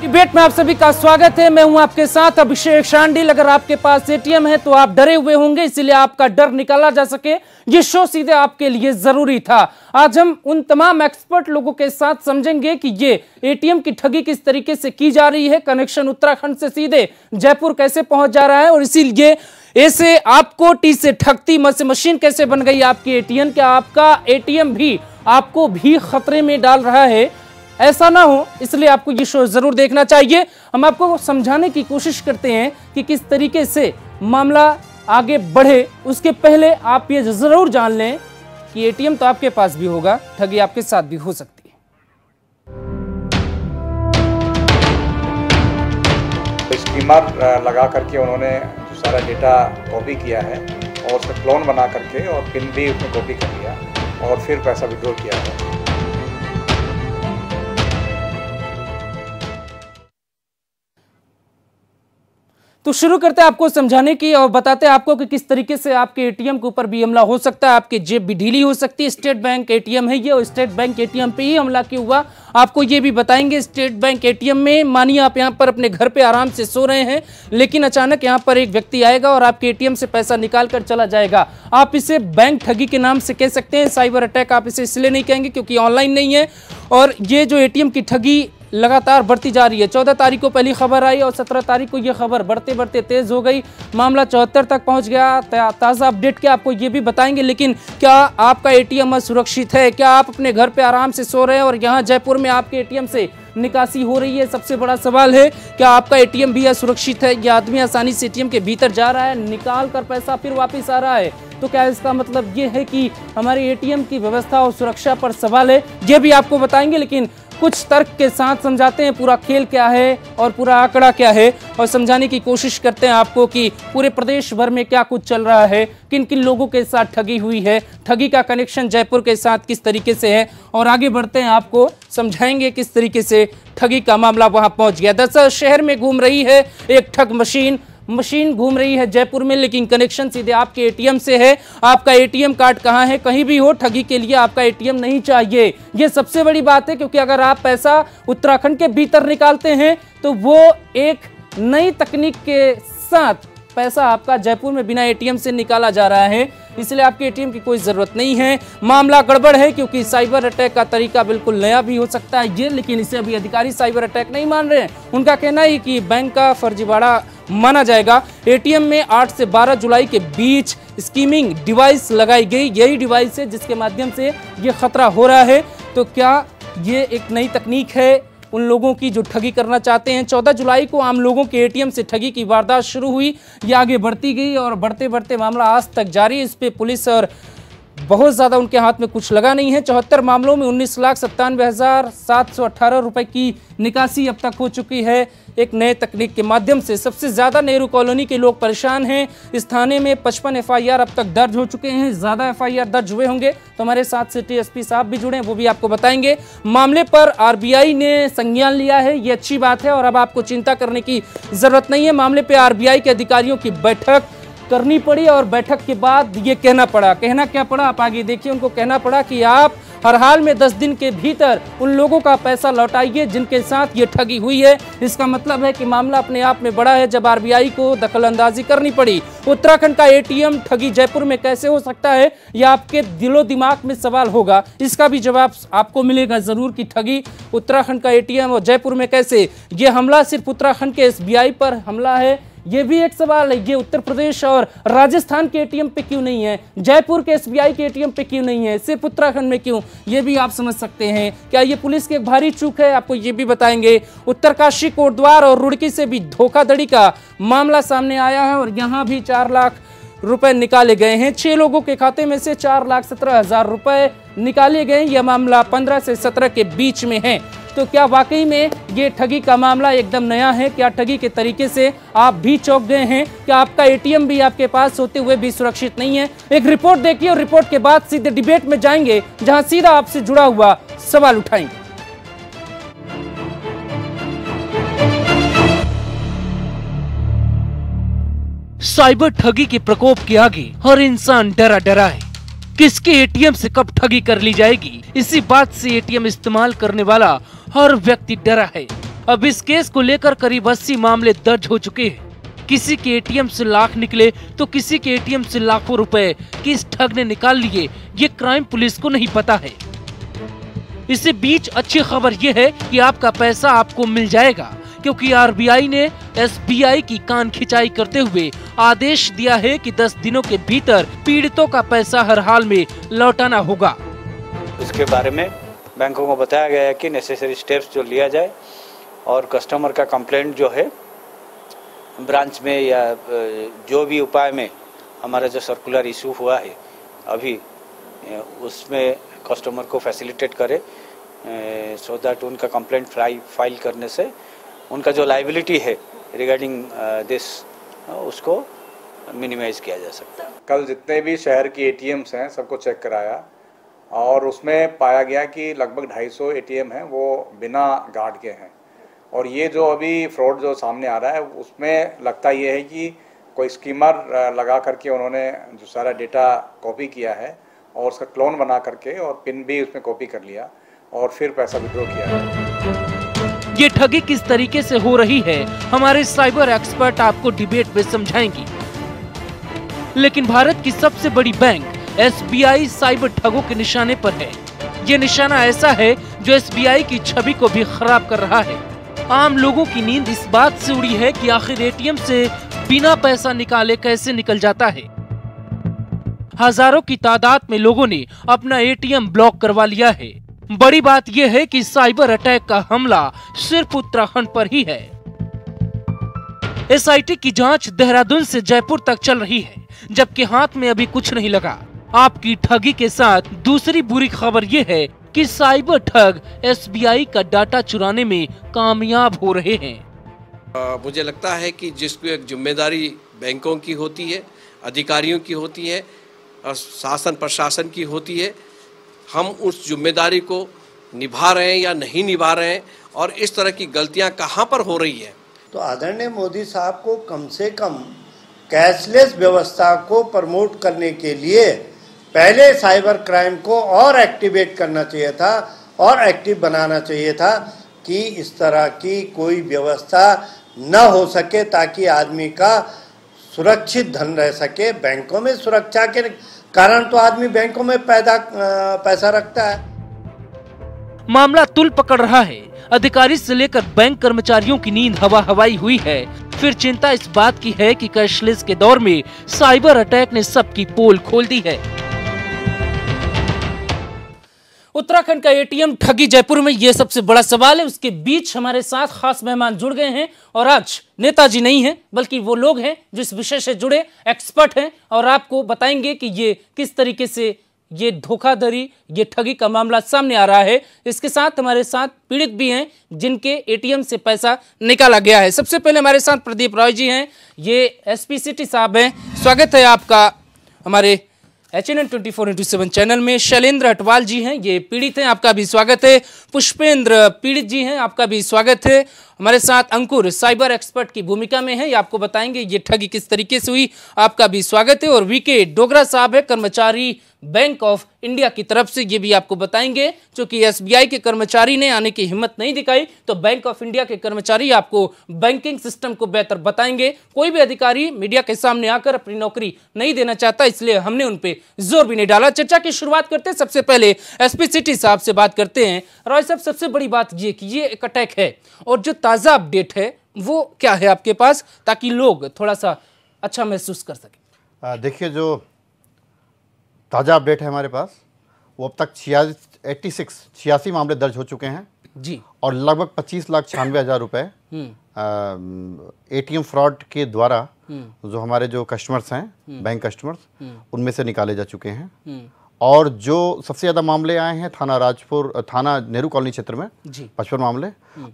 Debate में आप सभी का स्वागत है। मैं हूं आपके साथ अभिषेक शांडिल। अगर आपके पास एटीएम है तो आप डरे हुए होंगे, इसीलिए आपका डर निकाला जा सके ये शो सीधे आपके लिए जरूरी था। आज हम उन तमाम एक्सपर्ट लोगों के साथ समझेंगे कि ये एटीएम की ठगी किस तरीके से की जा रही है, कनेक्शन उत्तराखंड से सीधे जयपुर कैसे पहुंच जा रहा है और इसीलिए ऐसे आपको टी से ठगती मशीन कैसे बन गई आपकी एटीएम। क्या आपका एटीएम भी आपको भी खतरे में डाल रहा है? ऐसा ना हो इसलिए आपको ये शो जरूर देखना चाहिए। हम आपको समझाने की कोशिश करते हैं कि किस तरीके से मामला आगे बढ़े। उसके पहले आप ये जरूर जान लें कि एटीएम तो आपके पास भी होगा, ठगी आपके साथ भी हो सकती है। स्कीमर लगा करके उन्होंने सारा डेटा कॉपी किया है और उसका क्लोन बना करके और पिन भी उसमें कॉपी कर लिया और फिर पैसा विड्रॉ किया है। तो शुरू करते हैं आपको समझाने की और बताते हैं आपको कि किस तरीके से आपके एटीएम के ऊपर भी हमला हो सकता है, आपकी जेब भी ढीली हो सकती है। स्टेट बैंक एटीएम है ये और स्टेट बैंक एटीएम पे ही हमला क्यों हुआ आपको ये भी बताएंगे। स्टेट बैंक एटीएम में मानिए आप यहां पर अपने घर पे आराम से सो रहे हैं, लेकिन अचानक यहां पर एक व्यक्ति आएगा और आपके एटीएम से पैसा निकाल कर चला जाएगा। आप इसे बैंक ठगी के नाम से कह सकते हैं, साइबर अटैक आप इसे इसलिए नहीं कहेंगे क्योंकि ऑनलाइन नहीं है। और ये जो एटीएम की ठगी लगातार बढ़ती जा रही है। 14 तारीख को पहली खबर आई और 17 तारीख को यह खबर बढ़ते बढ़ते तेज हो गई, मामला 74 तक पहुंच गया। ताज़ा अपडेट क्या आपको ये भी बताएंगे। लेकिन क्या आपका एटीएम सुरक्षित है? क्या आप अपने घर पे आराम से सो रहे हैं और यहाँ जयपुर में आपके एटीएम से निकासी हो रही है? सबसे बड़ा सवाल है, क्या आपका एटीएम भी सुरक्षित है? यह आदमी आसानी से एटीएम के भीतर जा रहा है, निकाल कर पैसा फिर वापस आ रहा है, तो क्या इसका मतलब ये है कि हमारे एटीएम की व्यवस्था और सुरक्षा पर सवाल है? ये भी आपको बताएंगे, लेकिन कुछ तर्क के साथ समझाते हैं पूरा खेल क्या है और पूरा आंकड़ा क्या है और समझाने की कोशिश करते हैं आपको कि पूरे प्रदेश भर में क्या कुछ चल रहा है, किन किन लोगों के साथ ठगी हुई है, ठगी का कनेक्शन जयपुर के साथ किस तरीके से है और आगे बढ़ते हैं आपको समझाएंगे किस तरीके से ठगी का मामला वहां पहुंच गया। दरअसल शहर में घूम रही है एक ठग मशीन घूम रही है जयपुर में, लेकिन कनेक्शन सीधे आपके एटीएम से है। आपका एटीएम कार्ड कहाँ है? कहीं भी हो, ठगी के लिए आपका एटीएम नहीं चाहिए। ये सबसे बड़ी बात है, क्योंकि अगर आप पैसा उत्तराखंड के भीतर निकालते हैं तो वो एक नई तकनीक के साथ पैसा आपका जयपुर में बिना एटीएम से निकाला जा रहा है, इसलिए आपके एटीएम की कोई जरूरत नहीं है। मामला गड़बड़ है क्योंकि साइबर अटैक का तरीका बिल्कुल नया भी हो सकता है ये, लेकिन इसे अभी अधिकारी साइबर अटैक नहीं मान रहे हैं। उनका कहना है कि बैंक का फर्जीवाड़ा माना जाएगा। एटीएम में 8 से 12 जुलाई के बीच स्कीमिंग डिवाइस लगाई गई, यही डिवाइस है जिसके माध्यम से ये खतरा हो रहा है। तो क्या ये एक नई तकनीक है उन लोगों की जो ठगी करना चाहते हैं? 14 जुलाई को आम लोगों के एटीएम से ठगी की वारदात शुरू हुई, ये आगे बढ़ती गई और बढ़ते बढ़ते मामला आज तक जारी है। इस पे पुलिस और बहुत ज़्यादा उनके हाथ में कुछ लगा नहीं है। 74 मामलों में 19,97,718 रुपए की निकासी अब तक हो चुकी है एक नए तकनीक के माध्यम से। सबसे ज़्यादा नेहरू कॉलोनी के लोग परेशान हैं। इस थाने में 55 FIR अब तक दर्ज हो चुके हैं। ज़्यादा FIR दर्ज हुए होंगे तो हमारे साथ सिटी SP साहब भी जुड़े हैं, वो भी आपको बताएंगे। मामले पर RBI ने संज्ञान लिया है, ये अच्छी बात है और अब आपको चिंता करने की ज़रूरत नहीं है। मामले पर RBI के अधिकारियों की बैठक करनी पड़ी और बैठक के बाद ये कहना क्या पड़ा आप आगे देखिए। उनको कहना पड़ा कि आप हर हाल में 10 दिन के भीतर उन लोगों का पैसा लौटाइए जिनके साथ ये ठगी हुई है। इसका मतलब है कि मामला अपने आप में बड़ा है जब RBI को दखलंदाजी करनी पड़ी। उत्तराखंड का एटीएम ठगी जयपुर में कैसे हो सकता है, यह आपके दिलो दिमाग में सवाल होगा, इसका भी जवाब आपको मिलेगा जरूर कि ठगी उत्तराखंड का एटीएम और जयपुर में कैसे। ये हमला सिर्फ उत्तराखंड के SBI पर हमला है, ये भी एक सवाल है। ये उत्तर प्रदेश और राजस्थान के एटीएम पे क्यों नहीं है, जयपुर के SBI के एटीएम पे क्यों नहीं है, सिर्फ उत्तराखंड में क्यों, ये भी आप समझ सकते हैं। क्या ये पुलिस की एक भारी चूक है, आपको ये भी बताएंगे। उत्तरकाशी, कोटद्वार और रुड़की से भी धोखाधड़ी का मामला सामने आया है और यहाँ भी 4 लाख रुपए निकाले गए हैं। 6 लोगों के खाते में से 4,17,000 रुपए निकाले गए। यह मामला 15 से 17 के बीच में है। तो क्या वाकई में ये ठगी का मामला एकदम नया है? क्या ठगी के तरीके से आप भी चौंक गए हैं? क्या आपका एटीएम भी आपके पास होते हुए भी सुरक्षित नहीं है? एक रिपोर्ट देखिए और रिपोर्ट के बाद सीधे डिबेट में जाएंगे जहां सीधा आपसे जुड़ा हुआ सवाल उठाएंगे। साइबर ठगी के प्रकोप के आगे हर इंसान डरा डरा है। किसके एटीएम से कब ठगी कर ली जाएगी, इसी बात से एटीएम इस्तेमाल करने वाला हर व्यक्ति डरा है। अब इस केस को लेकर करीब 80 मामले दर्ज हो चुके हैं। किसी के एटीएम से लाख निकले तो किसी के एटीएम से लाखों रुपए किस ठग ने निकाल लिए, ये क्राइम पुलिस को नहीं पता है। इसी बीच अच्छी खबर ये है कि आपका पैसा आपको मिल जाएगा, क्योंकि आरबीआई ने एसबीआई की कान खिंचाई करते हुए आदेश दिया है कि 10 दिनों के भीतर पीड़ितों का पैसा हर हाल में लौटाना होगा। इसके बारे में बैंकों को बताया गया है कि नेसेसरी स्टेप्स जो लिया जाए और कस्टमर का कंप्लेंट जो है ब्रांच में या जो भी उपाय में हमारा जो सर्कुलर इशू हुआ है अभी उसमें कस्टमर को फैसिलिटेट करे सो दैट उनका कंप्लेंट फाइल करने से उनका जो लायबिलिटी है रिगार्डिंग दिस उसको मिनिमाइज किया जा सकता है। कल जितने भी शहर की एटीएम्स हैं सबको चेक कराया और उसमें पाया गया कि लगभग 250 एटीएम हैं वो बिना गार्ड के हैं। और ये जो अभी फ्रॉड जो सामने आ रहा है उसमें लगता ये है कि कोई स्कीमर लगा करके उन्होंने जो सारा डेटा कॉपी किया है और उसका क्लोन बना करके और पिन भी उसमें कॉपी कर लिया और फिर पैसा विड्रॉ किया है। ये ठगी किस तरीके से हो रही है हमारे साइबर एक्सपर्ट आपको डिबेट में समझाएंगे। लेकिन भारत की सबसे बड़ी बैंक एसबीआई साइबर ठगों के निशाने पर है। ये निशाना ऐसा है जो एसबीआई की छवि को भी खराब कर रहा है। आम लोगों की नींद इस बात से उड़ी है कि आखिर एटीएम से बिना पैसा निकाले कैसे निकल जाता है। हजारों की तादाद में लोगों ने अपना एटीएम ब्लॉक करवा लिया है। बड़ी बात यह है कि साइबर अटैक का हमला सिर्फ उत्तराखंड पर ही है। एसआईटी की जांच देहरादून से जयपुर तक चल रही है, जबकि हाथ में अभी कुछ नहीं लगा। आपकी ठगी के साथ दूसरी बुरी खबर ये है कि साइबर ठग एसबीआई का डाटा चुराने में कामयाब हो रहे हैं। मुझे लगता है कि जिसको एक जिम्मेदारी बैंकों की होती है, अधिकारियों की होती है और शासन प्रशासन की होती है, हम उस जिम्मेदारी को निभा रहे हैं या नहीं निभा रहे हैं और इस तरह की गलतियां कहां पर हो रही है। तो आदरणीय मोदी साहब को कम से कम कैशलेस व्यवस्था को प्रमोट करने के लिए पहले साइबर क्राइम को और एक्टिवेट करना चाहिए था और एक्टिव बनाना चाहिए था कि इस तरह की कोई व्यवस्था न हो सके, ताकि आदमी का सुरक्षित धन रह सके। बैंकों में सुरक्षा के कारण तो आदमी बैंकों में पैसा रखता है। मामला तुल पकड़ रहा है। अधिकारी से लेकर बैंक कर्मचारियों की नींद हवा हवाई हुई है। फिर चिंता इस बात की है कि कैशलेस के दौर में साइबर अटैक ने सबकी पोल खोल दी है। उत्तराखंड का एटीएम ठगी जयपुर में, यह सबसे बड़ा सवाल है। उसके बीच हमारे साथ खास मेहमान जुड़ गए हैं और आज नेताजी नहीं हैं बल्कि वो लोग हैं जो इस विषय से जुड़े एक्सपर्ट हैं और आपको बताएंगे कि ये किस तरीके से ये धोखाधड़ी, ये ठगी का मामला सामने आ रहा है। इसके साथ हमारे साथ पीड़ित भी हैं जिनके एटीएम से पैसा निकाला गया है। सबसे पहले हमारे साथ प्रदीप रॉय जी हैं, ये एसपी सिटी साहब हैं। स्वागत है आपका हमारे HNN 24/7 चैनल में। शैलेंद्र अटवाल जी हैं, ये पीड़ित हैं, आपका भी स्वागत है। पुष्पेंद्र पीड़ित जी हैं, आपका भी स्वागत है। हमारे साथ अंकुर साइबर एक्सपर्ट की भूमिका में है, ये आपको बताएंगे ये ठगी किस तरीके से हुई, आपका भी स्वागत है। और वीके डोगरा साहब है, कर्मचारी बैंक ऑफ इंडिया की तरफ से, ये भी आपको बताएंगे। क्योंकि एसबीआई के कर्मचारी ने आने की हिम्मत नहीं दिखाई तो बैंक ऑफ इंडिया के कर्मचारी आपको बैंकिंग सिस्टम को बेहतर बताएंगे। कोई भी अधिकारी मीडिया के सामने आकर अपनी नौकरी नहीं देना चाहता, इसलिए हमने उन पे जोर भी नहीं डाला। चर्चा की शुरुआत करते हैं, सबसे पहले एसपी सिटी साहब से बात करते हैं। रॉय साहब, सबसे बड़ी बात ये कि ये एक अटैक है और जो ताज़ा अपडेट है वो क्या है आपके पास, ताकि लोग थोड़ा सा अच्छा महसूस कर सकें? देखिए, जो ताज़ा अपडेट है हमारे पास वो अब तक 86 मामले दर्ज हो चुके हैं जी, और लगभग 25,96,000 रुपए एटीएम फ्रॉड के द्वारा जो हमारे जो कस्टमर्स हैं, बैंक कस्टमर्स, उनमें से निकाले जा चुके हैं। और जो सबसे ज़्यादा मामले आए हैं थाना नेहरू कॉलोनी क्षेत्र में 55 मामले,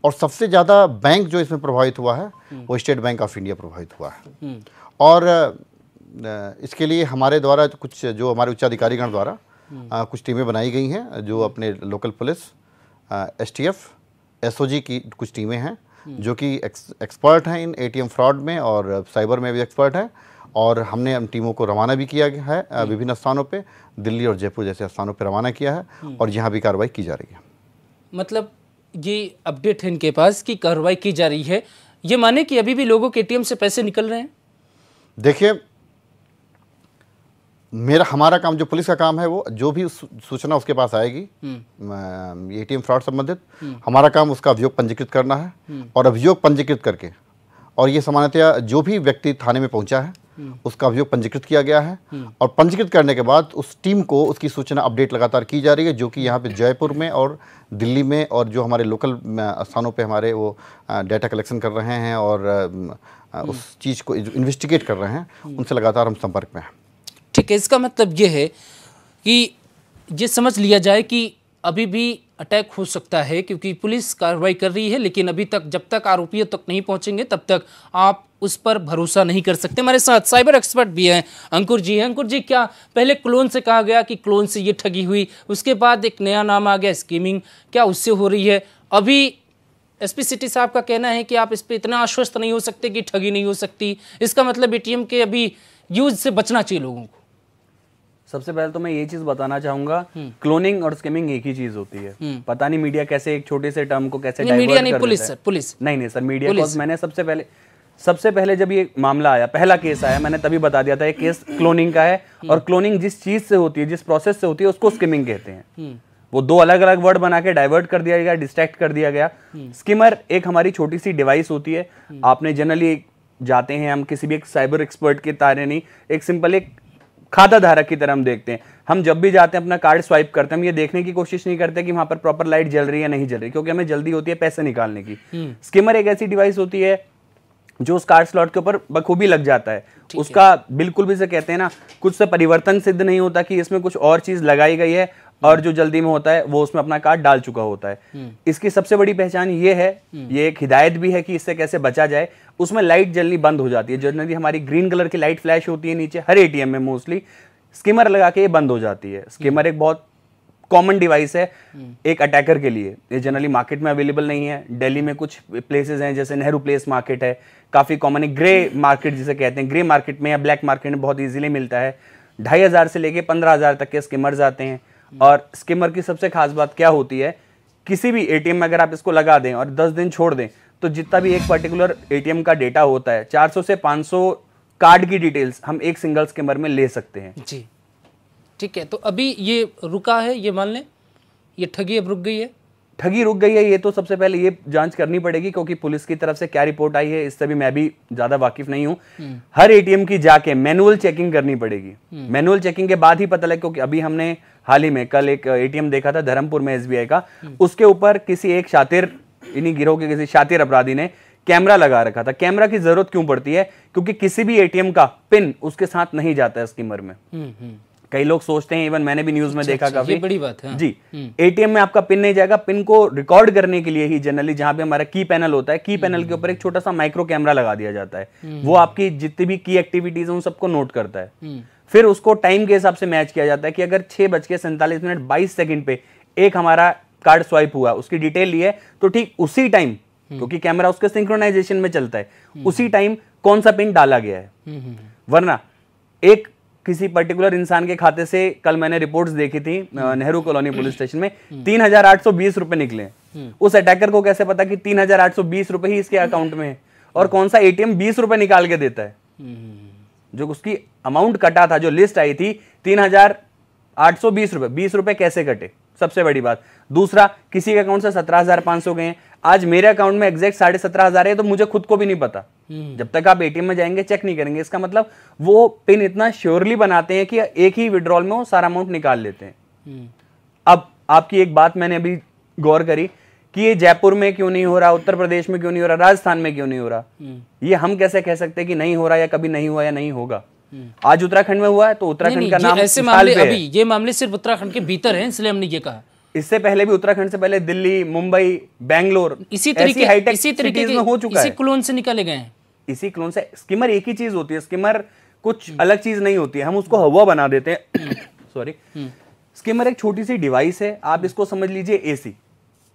और सबसे ज़्यादा बैंक जो इसमें प्रभावित हुआ है वो स्टेट बैंक ऑफ इंडिया प्रभावित हुआ है। और इसके लिए हमारे द्वारा कुछ जो हमारे उच्च अधिकारीगण द्वारा कुछ टीमें बनाई गई हैं, जो अपने लोकल पुलिस, STF, SOG की कुछ टीमें हैं जो कि एक्सपर्ट हैं इन एटीएम फ्रॉड में और साइबर में भी एक्सपर्ट हैं। और हमने उन टीमों को रवाना भी किया गया है विभिन्न स्थानों पे, दिल्ली और जयपुर जैसे स्थानों पे रवाना किया है और यहाँ भी कार्रवाई की जा रही है। मतलब ये अपडेट है इनके पास कि कार्रवाई की जा रही है, ये माने कि अभी भी लोगों के एटीएम से पैसे निकल रहे हैं? देखिए, हमारा काम, जो पुलिस का काम है, वो जो भी सूचना उसके पास आएगी एटीएम फ्रॉड संबंधित, हमारा काम उसका अभियोग पंजीकृत करना है और अभियोग पंजीकृत करके, और ये सामान्यतया जो भी व्यक्ति थाने में पहुंचा है उसका अभियोग पंजीकृत किया गया है और पंजीकृत करने के बाद उस टीम को उसकी सूचना अपडेट लगातार की जा रही है, जो कि यहाँ पे जयपुर में और दिल्ली में और जो हमारे लोकल स्थानों पे हमारे वो डाटा कलेक्शन कर रहे हैं और उस चीज़ को इन्वेस्टिगेट कर रहे हैं, उनसे लगातार हम संपर्क में हैं। ठीक है, इसका मतलब ये है कि ये समझ लिया जाए कि अभी भी अटैक हो सकता है, क्योंकि पुलिस कार्रवाई कर रही है, लेकिन अभी तक जब तक आरोपियों तक नहीं पहुंचेंगे तब तक आप उस पर भरोसा नहीं कर सकते। हमारे साथ साइबर एक्सपर्ट भी हैं, अंकुर जी हैं। अंकुर जी, क्या पहले क्लोन से कहा गया कि क्लोन से ये ठगी हुई, उसके बाद एक नया नाम आ गया स्कीमिंग, क्या उससे हो रही है? अभी एसपी सिटी साहब का कहना है कि आप इस पर इतना आश्वस्त नहीं हो सकते कि ठगी नहीं हो सकती। इसका मतलब एटीएम के अभी यूज से बचना चाहिए लोगों को। सबसे पहले तो मैं ये चीज बताना चाहूंगा, क्लोनिंग और स्किमिंग एक ही चीज होती है। पता नहीं मीडिया कैसे एक छोटे से टर्म को कैसे डाइवर्ट मीडिया नहीं, कर पुलिस देता है। सर, पुलिस नहीं सर, मीडिया को मैंने सबसे पहले जब ये मामला आया, पहला केस आया, मैंने तभी बता दिया था ये केस क्लोनिंग का है और क्लोनिंग जिस चीज से होती है, जिस प्रोसेस से होती है, उसको स्किमिंग कहते हैं। वो दो अलग अलग वर्ड बना के डाइवर्ट कर दिया गया, डिस्ट्रैक्ट कर दिया गया। स्किमर एक हमारी छोटी सी डिवाइस होती है। आपने जनरली जाते हैं हम किसी भी एक साइबर एक्सपर्ट के तारे नहीं, एक सिंपल एक खाता धारक की तरह हम देखते हैं। हम जब भी जाते हैं अपना कार्ड स्वाइप करते हैं, हम ये देखने की कोशिश नहीं करते कि वहां पर प्रॉपर लाइट जल रही है नहीं जल रही, क्योंकि हमें जल्दी होती है पैसे निकालने की। स्किमर एक ऐसी डिवाइस होती है जो उस कार्ड स्लॉट के ऊपर बखूबी लग जाता है। उसका बिल्कुल भी से कहते हैं ना, कुछ से परिवर्तन सिद्ध नहीं होता कि इसमें कुछ और चीज लगाई गई है, और जो जल्दी में होता है वो उसमें अपना कार्ड डाल चुका होता है। इसकी सबसे बड़ी पहचान ये है, ये एक हिदायत भी है कि इससे कैसे बचा जाए। उसमें लाइट जलनी बंद हो जाती है, जनरली हमारी ग्रीन कलर की लाइट फ्लैश होती है नीचे हर एटीएम में, मोस्टली स्किमर लगा के ये बंद हो जाती है। स्किमर एक बहुत कॉमन डिवाइस है एक अटैकर के लिए। ये जनरली मार्केट में अवेलेबल नहीं है। दिल्ली में कुछ प्लेसेस हैं, जैसे नेहरू प्लेस मार्केट है, काफी कॉमन है। ग्रे मार्केट जिसे कहते हैं, ग्रे मार्केट में या ब्लैक मार्केट में बहुत इजीली मिलता है। 2500 से लेके 15,000 तक के स्किमर्स आते हैं। और स्किमर की सबसे खास बात क्या होती है, किसी भी एटीएम में अगर आप इसको लगा दें और 10 दिन छोड़ दें, तो जितना भी एक पर्टिकुलर एटीएम का डेटा होता है, 400 से 500 कार्ड की डिटेल्स हम एक सिंगल स्किमर में ले सकते हैं। जी, ठीक है। तो अभी ये रुका है, ये मान लें ये ठगी अब रुक गई है? ठगी रुक गई है, ये तो सबसे पहले ये जांच करनी पड़ेगी, क्योंकि पुलिस की तरफ से क्या रिपोर्ट आई है इससे भी मैं भी ज्यादा वाकिफ नहीं हूं। हर एटीएम की जाके मैनुअल चेकिंग करनी पड़ेगी। मैनुअल चेकिंग के बाद ही पता लगे, क्योंकि अभी हमने हाल ही में कल एक एटीएम देखा था धर्मपुर में एसबीआई का, उसके ऊपर किसी एक शातिर, इन्हीं गिरोह के किसी शातिर अपराधी ने कैमरा लगा रखा था। कैमरा की जरूरत क्यों पड़ती है? क्योंकि किसी भी एटीएम का पिन उसके साथ नहीं जाता है स्किमर में। कई लोग सोचते हैं, इवन मैंने भी न्यूज में देखा काफी, ये बड़ी बात है जी, एटीएम में आपका पिन नहीं जाएगा। पिन को रिकॉर्ड करने के लिए ही जनरली जहां पे हमारा की पैनल होता है, की पैनल के ऊपर एक छोटा सा माइक्रो कैमरा लगा दिया जाता है। वो आपकी जितनी भी की एक्टिविटीज है उन सबको नोट करता है। फिर उसको टाइम के हिसाब से मैच किया जाता है कि अगर 6:47 पे एक हमारा कार्ड स्वाइप हुआ, उसकी डिटेल ली है, तो ठीक उसी टाइम, क्योंकि कैमरा उसके सिंक्रोनाइजेशन में चलता है, उसी टाइम कौन सा पिन डाला गया है। वरना एक किसी पर्टिकुलर इंसान के खाते से, कल मैंने रिपोर्ट्स देखी थी नेहरू कॉलोनी पुलिस स्टेशन में, 3,820 रुपए निकले। उस अटैकर को कैसे पता कि 3,820 रुपए ही इसके अकाउंट में है, और कौन सा एटीएम 20 रुपए निकाल के देता है? जो उसकी अमाउंट कटा था, जो लिस्ट आई थी 3,820 रुपए, 20 रुपए कैसे कटे? सबसे बड़ी बात। दूसरा, किसी के अकाउंट से 17,500 गए हैं, आज मेरे अकाउंट में एग्जैक्ट 17,500 है, तो मुझे खुद को भी नहीं पता। जब तक आप एटीएम में जाएंगे चेक नहीं करेंगे। इसका मतलब वो पिन इतना श्योरली बनाते हैं कि एक ही विड्रॉल में वो सारा अमाउंट निकाल लेते हैं। अब आपकी एक बात मैंने अभी गौर करी कि ये जयपुर में क्यों नहीं हो रहा, उत्तर प्रदेश में क्यों नहीं हो रहा, राजस्थान में क्यों नहीं हो रहा। ये हम कैसे कह सकते हैं कि नहीं हो रहा, या कभी नहीं हुआ या नहीं होगा। आज उत्तराखंड में हुआ है तो उत्तराखंड का नाम ऐसे मामले, अभी ये मामले सिर्फ उत्तराखंड के भीतर हैं, इसलिए हमने ये कहा। इससे पहले भी उत्तराखंड से पहले दिल्ली, मुंबई, बेंगलोर, इसी तरीके में हो चुका है। इसी क्लोन से निकाले गए हैं। इसी क्लोन से। स्किमर एक ही चीज होती है, स्किमर कुछ अलग चीज नहीं होती है, हम उसको हवा बना देते हैं। सॉरी, स्किमर एक छोटी सी डिवाइस है। आप इसको समझ लीजिए एसी।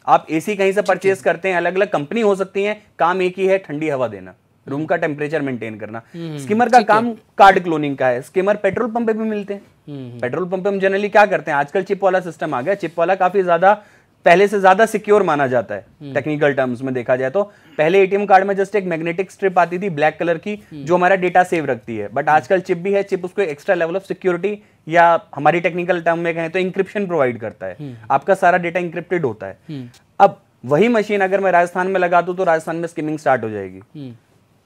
आप एसी कहीं से परचेज करते हैं, अलग अलग कंपनी हो सकती है, काम एक ही है, ठंडी हवा देना, रूम का टेम्परेचर मेंटेन करना। स्किमर का काम कार्ड क्लोनिंग का है। स्किमर पेट्रोल पंप पे भी मिलते हैं। पेट्रोल पंप पे हम जनरली क्या करते हैं, आजकल चिप वाला सिस्टम आ गया। चिप वाला काफी ज्यादा पहले से ज्यादा सिक्योर माना जाता है टेक्निकल टर्म्स में देखा जाए तो। पहले एटीएम कार्ड में जस्ट एक मैग्नेटिक स्ट्रिप आती थी ब्लैक कलर की जो हमारा डेटा सेव रखती है, बट आजकल चिप भी है, चिप उसको एक्स्ट्रा लेवल ऑफ सिक्योरिटी या हमारी टेक्निकल टर्म में कहें तो इंक्रिप्शन प्रोवाइड करता है, आपका सारा डेटा इंक्रिप्टेड होता है। अब वही मशीन अगर मैं राजस्थान में लगा दूं तो राजस्थान में स्किमिंग स्टार्ट हो जाएगी,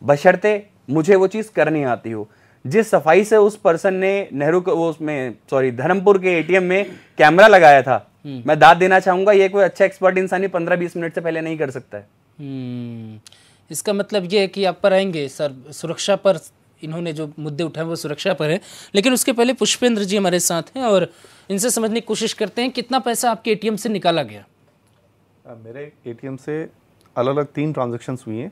बशर्ते मुझे वो चीज करनी आती हो। जिस सफाई से उस पर्सन ने धर्मपुर के एटीएम में कैमरा लगाया था, मैं दाद देना चाहूंगा, ये कोई अच्छा एक्सपर्ट इंसान 15-20 मिनट से पहले नहीं कर सकता है। इसका मतलब ये है कि आप पर आएंगे सर, सुरक्षा पर इन्होंने जो मुद्दे उठाए वो सुरक्षा पर है, लेकिन उसके पहले पुष्पेंद्र जी हमारे साथ हैं और इनसे समझने की कोशिश करते हैं कितना पैसा आपके एटीएम से निकाला गया। मेरे एटीएम से अलग अलग 3 ट्रांजैक्शंस हुई हैं,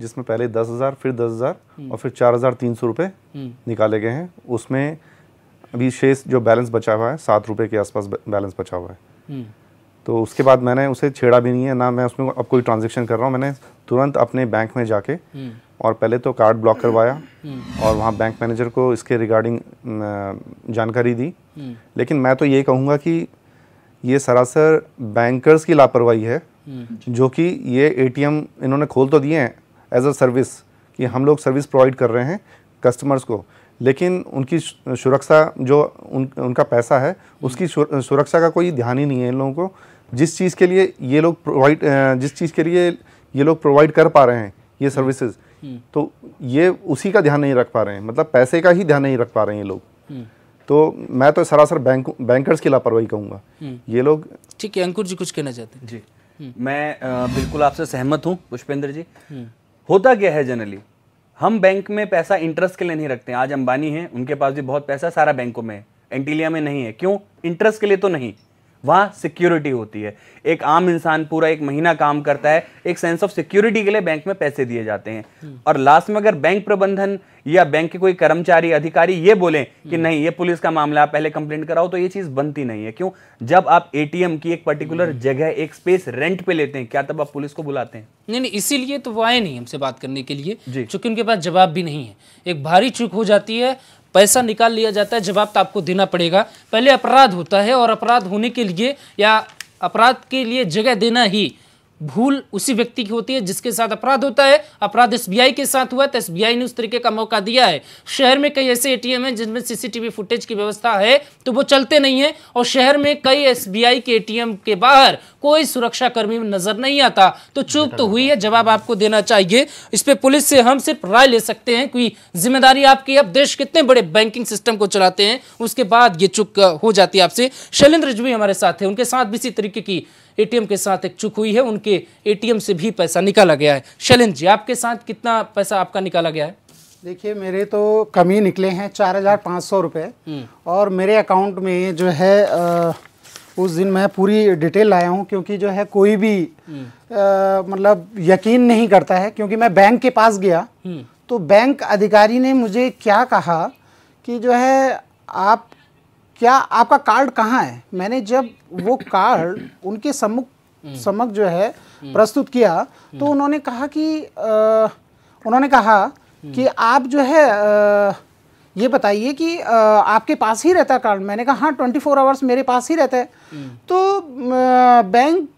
जिसमें पहले 10,000 फिर 10,000 और फिर 4,300 रुपये निकाले गए हैं। उसमें अभी शेष जो बैलेंस बचा हुआ है 7 रुपये के आसपास बैलेंस बचा हुआ है। तो उसके बाद मैंने उसे छेड़ा भी नहीं है, ना मैं उसमें अब कोई ट्रांजैक्शन कर रहा हूँ। मैंने तुरंत अपने बैंक में जाके और पहले तो कार्ड ब्लॉक करवाया और वहाँ बैंक मैनेजर को इसके रिगार्डिंग जानकारी दी। लेकिन मैं तो ये कहूँगा कि ये सरासर बैंकर्स की लापरवाही है, जो कि ये एटीएम इन्होंने खोल तो दिए हैं एज अ सर्विस कि हम लोग सर्विस प्रोवाइड कर रहे हैं कस्टमर्स को, लेकिन उनकी सुरक्षा जो उनका पैसा है उसकी सुरक्षा का कोई ध्यान ही नहीं है इन लोगों को। जिस चीज़ के लिए ये लोग प्रोवाइड कर पा रहे हैं ये सर्विसेज, तो ये उसी का ध्यान नहीं रख पा रहे हैं, मतलब पैसे का ही ध्यान नहीं रख पा रहे हैं ये लोग। तो मैं तो सरासर बैंकर्स की लापरवाही कहूँगा ये लोग। ठीक है, अंकुर जी कुछ कहना चाहते हैं? जी मैं बिल्कुल आपसे सहमत हूँ पुष्पेंद्र जी। होता क्या है जनरली, हम बैंक में पैसा इंटरेस्ट के लिए नहीं रखते हैं। आज अंबानी है, उनके पास भी बहुत पैसा सारा बैंकों में है, एंटीलिया में नहीं है। क्यों? इंटरेस्ट के लिए तो नहीं, वहां सिक्योरिटी होती है। एक आम इंसान पूरा 1 महीना काम करता है, एक सेंस ऑफ सिक्योरिटी के लिए बैंक में पैसे दिए जाते हैं। और लास्ट में अगर बैंक प्रबंधन या बैंक के कोई कर्मचारी अधिकारी ये बोले कि नहीं ये पुलिस का मामला, पहले कंप्लेंट कराओ, तो ये चीज बनती नहीं है। क्यों? जब आप एटीएम की एक पर्टिकुलर जगह, एक स्पेस रेंट पे लेते हैं, क्या तब आप पुलिस को बुलाते हैं? नहीं, इसीलिए तो वो आए नहीं हमसे बात करने के लिए, क्योंकि उनके पास जवाब भी नहीं है। एक भारी चूक हो जाती है, पैसा निकाल लिया जाता है, जवाब तो आपको देना पड़ेगा। पहले अपराध होता है और अपराध होने के लिए या अपराध के लिए जगह देना ही भूल उसी व्यक्ति की होती है जिसके साथ अपराध होता है। अपराध एसबीआई के साथ हुआ तो एसबीआई ने उस तरीके का मौका दिया है। शहर में कई ऐसे एटीएम हैं जिनमें सीसीटीवी फुटेज की व्यवस्था है तो वो चलते नहीं है, और शहर में कई एसबीआई के एटीएम के बाहर कोई सुरक्षा कर्मी नजर नहीं आता। तो चूक तो हुई है, जवाब आपको देना चाहिए। इस पे पुलिस से हम सिर्फ राय ले सकते हैं कि जिम्मेदारी आपकी। अब देश कितने बड़े बैंकिंग सिस्टम को चलाते हैं, उसके बाद ये चूक हो जाती है आपसे। शैलेंद्र जी भी हमारे साथ है, उनके साथ भी इसी तरीके की एटीएम के साथ एक चूक हुई है, उनके एटीएम से भी पैसा निकाला गया है। शैलेंद्र जी, आपके साथ कितना पैसा आपका निकाला गया है? देखिए, मेरे तो कम ही निकले हैं, 4,500 रुपये। और मेरे अकाउंट में जो है उस दिन मैं पूरी डिटेल लाया हूं, क्योंकि जो है कोई भी मतलब यकीन नहीं करता है। क्योंकि मैं बैंक के पास गया तो बैंक अधिकारी ने मुझे क्या कहा कि जो है आप क्या आपका कार्ड कहाँ है। मैंने जब वो कार्ड उनके समक्ष जो है प्रस्तुत किया तो उन्होंने कहा कि आप जो है ये बताइए कि आपके पास ही रहता है कार्ड। मैंने कहा हाँ, 24 आवर्स मेरे पास ही रहता है। तो बैंक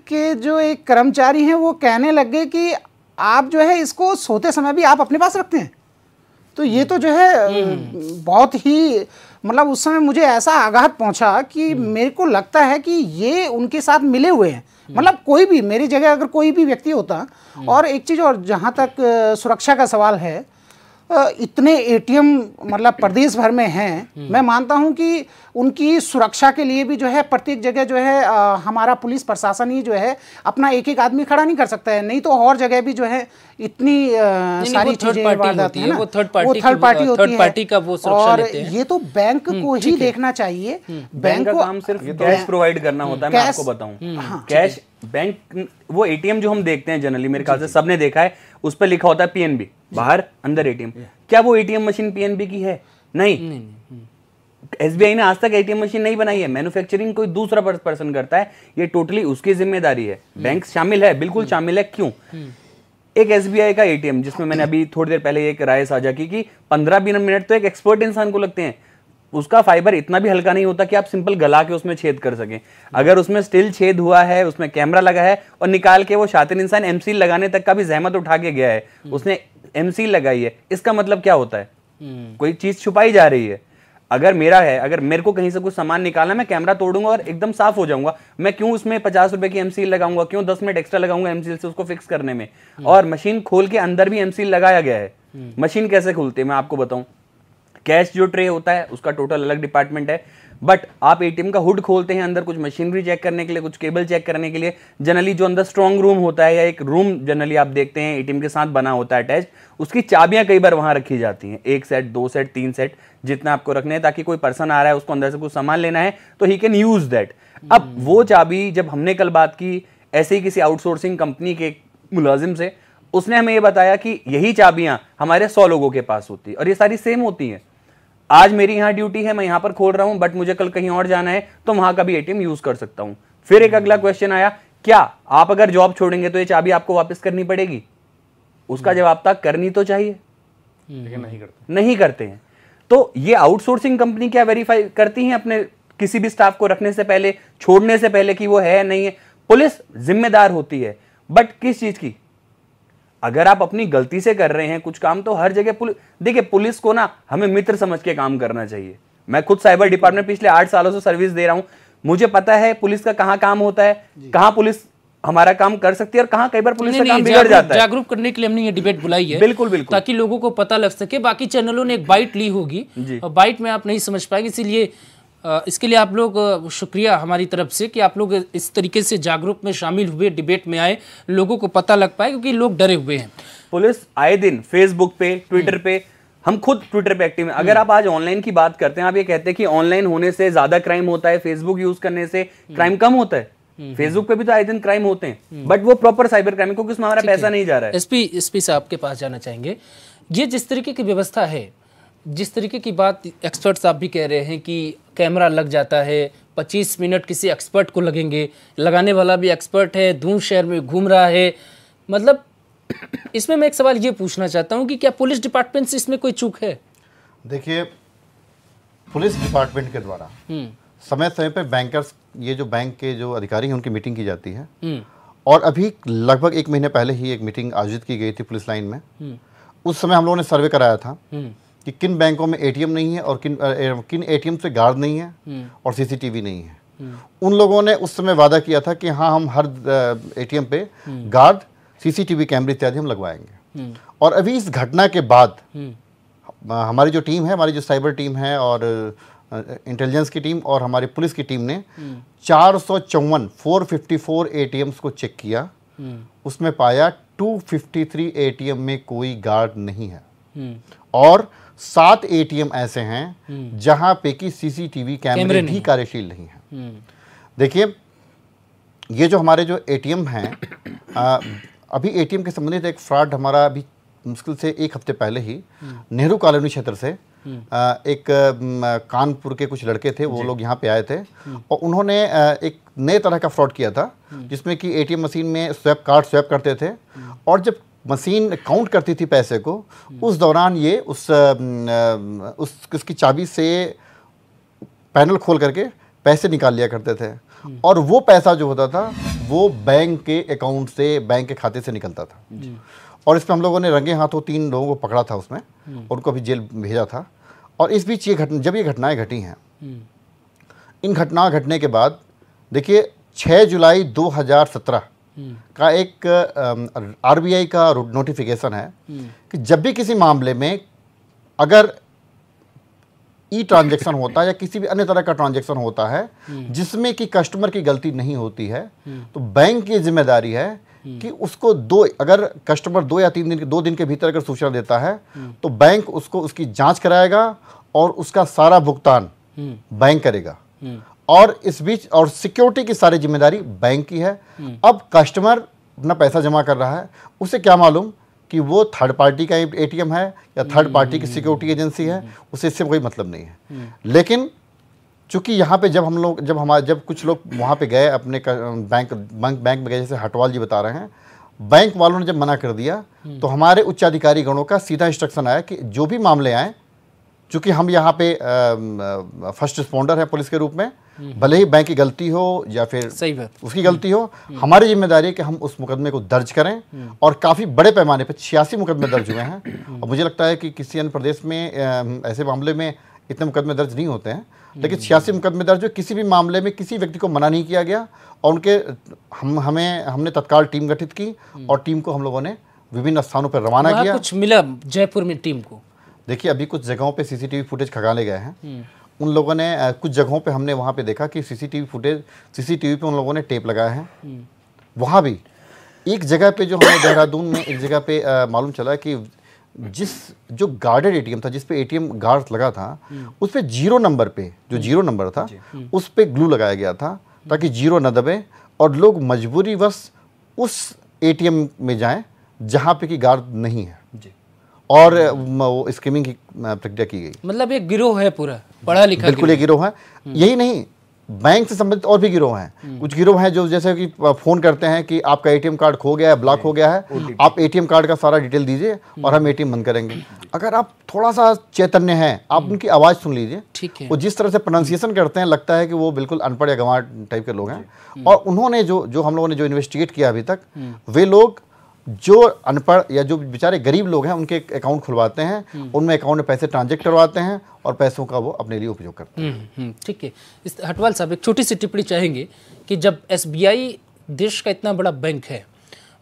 के जो एक कर्मचारी हैं वो कहने लग गए कि आप जो है इसको सोते समय भी आप अपने पास रखते हैं। तो ये तो जो है बहुत ही मतलब उस समय मुझे ऐसा आघात पहुंचा कि मेरे को लगता है कि ये उनके साथ मिले हुए हैं। मतलब कोई भी मेरी जगह अगर कोई भी व्यक्ति होता। और एक चीज़ और, जहाँ तक सुरक्षा का सवाल है, इतने एटीएम मतलब प्रदेश भर में हैं, मैं मानता हूं कि उनकी सुरक्षा के लिए भी जो है प्रत्येक जगह जो है हमारा पुलिस प्रशासन ही जो है अपना एक एक आदमी खड़ा नहीं कर सकता है। नहीं तो और जगह भी जो है इतनी सारी चीजें होती है, वो थर्ड पार्टी होती है, और ये तो बैंक को ही देखना चाहिए। बैंक का काम सिर्फ कैश प्रोवाइड करना होता है। मैं आपको बताऊं, कैश बैंक वो एटीएम जो हम देखते हैं जनरली, मेरे ख्याल से सबने देखा है, उस पर लिखा होता है पीएनबी, बाहर अंदर एटीएम। क्या वो एटीएम मशीन पीएनबी की है? नहीं। एसबीआई ने आज तक एटीएम मशीन नहीं बनाई है, मैन्युफैक्चरिंग कोई दूसरा पर्सन करता है, ये टोटली उसकी जिम्मेदारी है। बैंक शामिल है, बिल्कुल शामिल है। क्यों? एक एसबीआई का एटीएम जिसमें मैंने अभी थोड़ी देर पहले एक राय साझा की कि 15-20 मिनट तो एक एक्सपर्ट इंसान को लगते हैं। उसका फाइबर इतना भी हल्का नहीं होता कि आप सिंपल गला के उसमें छेद कर सकें। अगर उसमें स्टिल छेद हुआ है, उसमें कैमरा लगा है और निकाल के वो शातिर इंसान एमसील लगाने तक का भी जहमत उठा के गया है, उसने एमसील लगाई है, इसका मतलब क्या होता है? कोई चीज छुपाई जा रही है। अगर मेरा है, अगर मेरे को कहीं से कुछ सामान निकालना, मैं कैमरा तोड़ूंगा और एकदम साफ हो जाऊंगा, मैं क्यों उसमें 50 रुपए की एमसील लगाऊंगा, क्यों 10 मिनट एक्स्ट्रा लगाऊंगा एमसील से उसको फिक्स करने में? और मशीन खोल के अंदर भी एमसील लगाया गया है। मशीन कैसे खुलती है मैं आपको बताऊं। कैश जो ट्रे होता है उसका टोटल अलग डिपार्टमेंट है, बट आप एटीएम का हुड खोलते हैं, अंदर कुछ मशीनरी चेक करने के लिए, कुछ केबल चेक करने के लिए, जनरली जो अंदर स्ट्रॉन्ग रूम होता है या एक रूम जनरली आप देखते हैं एटीएम के साथ बना होता है अटैच, उसकी चाबियां कई बार वहां रखी जाती हैं, 1 सेट 2 सेट 3 सेट जितना आपको रखने हैं, ताकि कोई पर्सन आ रहा है उसको अंदर से कुछ सामान लेना है तो ही कैन यूज दैट। अब वो चाबी, जब हमने कल बात की ऐसे ही किसी आउटसोर्सिंग कंपनी के मुलाजिम से, उसने हमें ये बताया कि यही चाबियां हमारे 100 लोगों के पास होती है और ये सारी सेम होती हैं। आज मेरी यहां ड्यूटी है, मैं यहां पर खोल रहा हूं, बट मुझे कल कहीं और जाना है तो वहां का भी एटीएम यूज कर सकता हूं। फिर एक अगला क्वेश्चन आया, क्या आप अगर जॉब छोड़ेंगे तो ये चाबी आपको वापस करनी पड़ेगी? उसका जवाब था करनी तो चाहिए, लेकिन नहीं करते हैं। तो ये आउटसोर्सिंग कंपनी क्या वेरीफाई करती है अपने किसी भी स्टाफ को रखने से पहले, छोड़ने से पहले कि वो है नहीं है? पुलिस जिम्मेदार होती है, बट किस चीज की? अगर आप अपनी गलती से कर रहे हैं कुछ काम तो हर जगह पुलिस, देखिए पुलिस को ना हमें मित्र समझ के काम करना चाहिए। मैं खुद साइबर डिपार्टमेंट पिछले 8 सालों से सर्विस दे रहा हूं, मुझे पता है पुलिस का कहां काम होता है, कहां पुलिस हमारा काम कर सकती है और कहां कई बार पुलिस का काम बिगड़ जाता है। जागरूक करने के लिए हमने ये डिबेट बुलाई है, बिल्कुल बिल्कुल, ताकि लोगों को पता लग सके। बाकी चैनलों ने एक बाइट ली होगी और बाइट में आप नहीं समझ पाएंगे, इसीलिए इसके लिए आप लोग शुक्रिया हमारी तरफ से कि आप लोग इस तरीके से जागरूक में शामिल हुए, डिबेट में आए, लोगों को पता लग पाए, क्योंकि लोग डरे हुए हैं। पुलिस आए दिन फेसबुक पे, ट्विटर पे, हम खुद ट्विटर पे एक्टिव हैं। अगर आप आज ऑनलाइन की बात करते हैं, आप ये कहते हैं कि ऑनलाइन होने से ज्यादा क्राइम होता है, फेसबुक यूज करने से क्राइम कम होता है। फेसबुक पे भी तो आए दिन क्राइम होते हैं, बट वो प्रॉपर साइबर क्राइम है क्योंकि उसमें हमारा पैसा नहीं जा रहा है। एसपी साहब के पास जाना चाहेंगे। ये जिस तरीके की व्यवस्था है, जिस तरीके की बात एक्सपर्ट साहब भी कह रहे हैं कि कैमरा लग जाता है, 25 मिनट किसी एक्सपर्ट को लगेंगे, लगाने वाला भी एक्सपर्ट है, धूम शहर में घूम रहा है, मतलब इसमें मैं एक सवाल ये पूछना चाहता हूं कि क्या पुलिस डिपार्टमेंट से इसमें कोई चूक है? देखिए, पुलिस डिपार्टमेंट के द्वारा समय समय पे बैंकर्स, ये जो बैंक के जो अधिकारी हैं उनकी मीटिंग की जाती है, और अभी लगभग 1 महीने पहले ही एक मीटिंग आयोजित की गई थी पुलिस लाइन में। उस समय हम लोगों ने सर्वे कराया था कि किन बैंकों में एटीएम नहीं है और किन एटीएम से गार्ड नहीं है और सीसीटीवी नहीं है। उन लोगों ने उस समय वादा किया था कि हाँ, हम हर एटीएम पे गार्ड, सीसीटीवी कैमरे इत्यादि हम लगवाएंगे। और अभी इस घटना के बाद हमारी जो टीम है, हमारी जो साइबर टीम है और इंटेलिजेंस की टीम और हमारी पुलिस की टीम ने 454 एटीएम्स को चेक किया। उसमें पाया 253 एटीएम में कोई गार्ड नहीं है और 7 एटीएम ऐसे हैं जहां पे कि सीसीटीवी कैमरे भी कार्यशील नहीं है। देखिए, ये जो हमारे जो एटीएम हैं, अभी एटीएम के संबंधित एक फ्रॉड हमारा अभी मुश्किल से 1 हफ्ते पहले ही नेहरू कॉलोनी क्षेत्र से एक कानपुर के कुछ लड़के थे, वो लोग यहाँ पे आए थे और उन्होंने एक नए तरह का फ्रॉड किया था, जिसमें कि एटीएम मशीन में कार्ड स्वैप करते थे और जब मशीन काउंट करती थी पैसे को, उस दौरान ये उसकी चाबी से पैनल खोल करके पैसे निकाल लिया करते थे और वो पैसा जो होता था वो बैंक के अकाउंट से, बैंक के खाते से निकलता था। और इसमें हम लोगों ने रंगे हाथों 3 लोगों को पकड़ा था उसमें और उनको अभी जेल भेजा था। और इस बीच जब ये घटनाएं घटी हैं, इन घटना घटने के बाद देखिए 6 जुलाई 2017 का एक आरबीआई का नोटिफिकेशन है कि जब भी किसी मामले में अगर ई ट्रांजैक्शन होता है या किसी भी अन्य तरह का ट्रांजैक्शन होता है जिसमें कि कस्टमर की गलती नहीं होती है, तो बैंक की जिम्मेदारी है कि उसको अगर कस्टमर 2 दिन के भीतर अगर सूचना देता है तो बैंक उसको उसकी जांच कराएगा और उसका सारा भुगतान बैंक करेगा। और इस बीच और सिक्योरिटी की सारी जिम्मेदारी बैंक की है। अब कस्टमर अपना पैसा जमा कर रहा है, उसे क्या मालूम कि वो थर्ड पार्टी का एटीएम है या थर्ड पार्टी की सिक्योरिटी एजेंसी है, उसे इससे कोई मतलब नहीं है। लेकिन चूंकि यहाँ पे जब कुछ लोग वहाँ पे गए अपने बैंक में गए, जैसे हटवाल जी बता रहे हैं, बैंक वालों ने जब मना कर दिया तो हमारे उच्चाधिकारी गणों का सीधा इंस्ट्रक्शन आया कि जो भी मामले आए, चूंकि हम यहाँ पे फर्स्ट रिस्पॉन्डर है पुलिस के रूप में, भले ही बैंक की गलती हो या फिर सही बात उसकी गलती हो, हमारी जिम्मेदारी है कि हम उस मुकदमे को दर्ज करें। और काफ़ी बड़े पैमाने पर 86 मुकदमे दर्ज हुए हैं। और मुझे लगता है कि किसी अन्य प्रदेश में ऐसे मामले में इतने मुकदमे दर्ज नहीं होते हैं, लेकिन 86 मुकदमे दर्ज हुए। किसी भी मामले में किसी व्यक्ति को मना नहीं किया गया और उनके हमने तत्काल टीम गठित की और टीम को हम लोगों ने विभिन्न स्थानों पर रवाना किया। कुछ मिला जयपुर में टीम को? देखिए, अभी कुछ जगहों पे सीसीटीवी फुटेज खंगाले गए हैं। उन लोगों ने कुछ जगहों पे हमने वहाँ पे देखा कि सीसीटीवी पे उन लोगों ने टेप लगाया है। वहाँ भी एक जगह पे जो हमें देहरादून में एक जगह पे मालूम चला कि जो गार्डेड एटीएम था, जिस पे एटीएम गार्ड लगा था, उस पे 0 नंबर पे, जो 0 नंबर था उस पे ग्लू लगाया गया था ताकि 0 न दबे और लोग मजबूरीवश उस एटीएम में जाएं जहाँ पे कि गार्ड नहीं है और वो स्कीमिंग की प्रक्रिया की गई। मतलब एक गिरोह है पूरा, पढ़ा लिखा बिल्कुल एक गिरोह है। यही नहीं, बैंक से संबंधित और भी गिरोह हैं। कुछ गिरोह हैं जो जैसे कि फ़ोन करते हैं कि आपका एटीएम कार्ड खो गया है, ब्लॉक हो गया है, आप एटीएम कार्ड का सारा डिटेल दीजिए और हम एटीएम बंद करेंगे। अगर आप थोड़ा सा चैतन्य हैं, आप उनकी आवाज़ सुन लीजिए, ठीक है। वो जिस तरह से प्रोनाउंसिएशन करते हैं लगता है कि वो बिल्कुल अनपढ़ या गंवार टाइप के लोग हैं। और उन्होंने जो हम लोगों ने जो इन्वेस्टिगेट किया अभी तक, वे लोग जो अनपढ़ या जो बेचारे गरीब लोग हैं उनके अकाउंट खुलवाते हैं, उनमें अकाउंट में पैसे ट्रांजेक्ट करवाते हैं और पैसों का वो अपने लिए उपयोग करते हैं। ठीक है। इस हटवाल साहब एक छोटी सी टिप्पणी चाहेंगे कि जब SBI देश का इतना बड़ा बैंक है,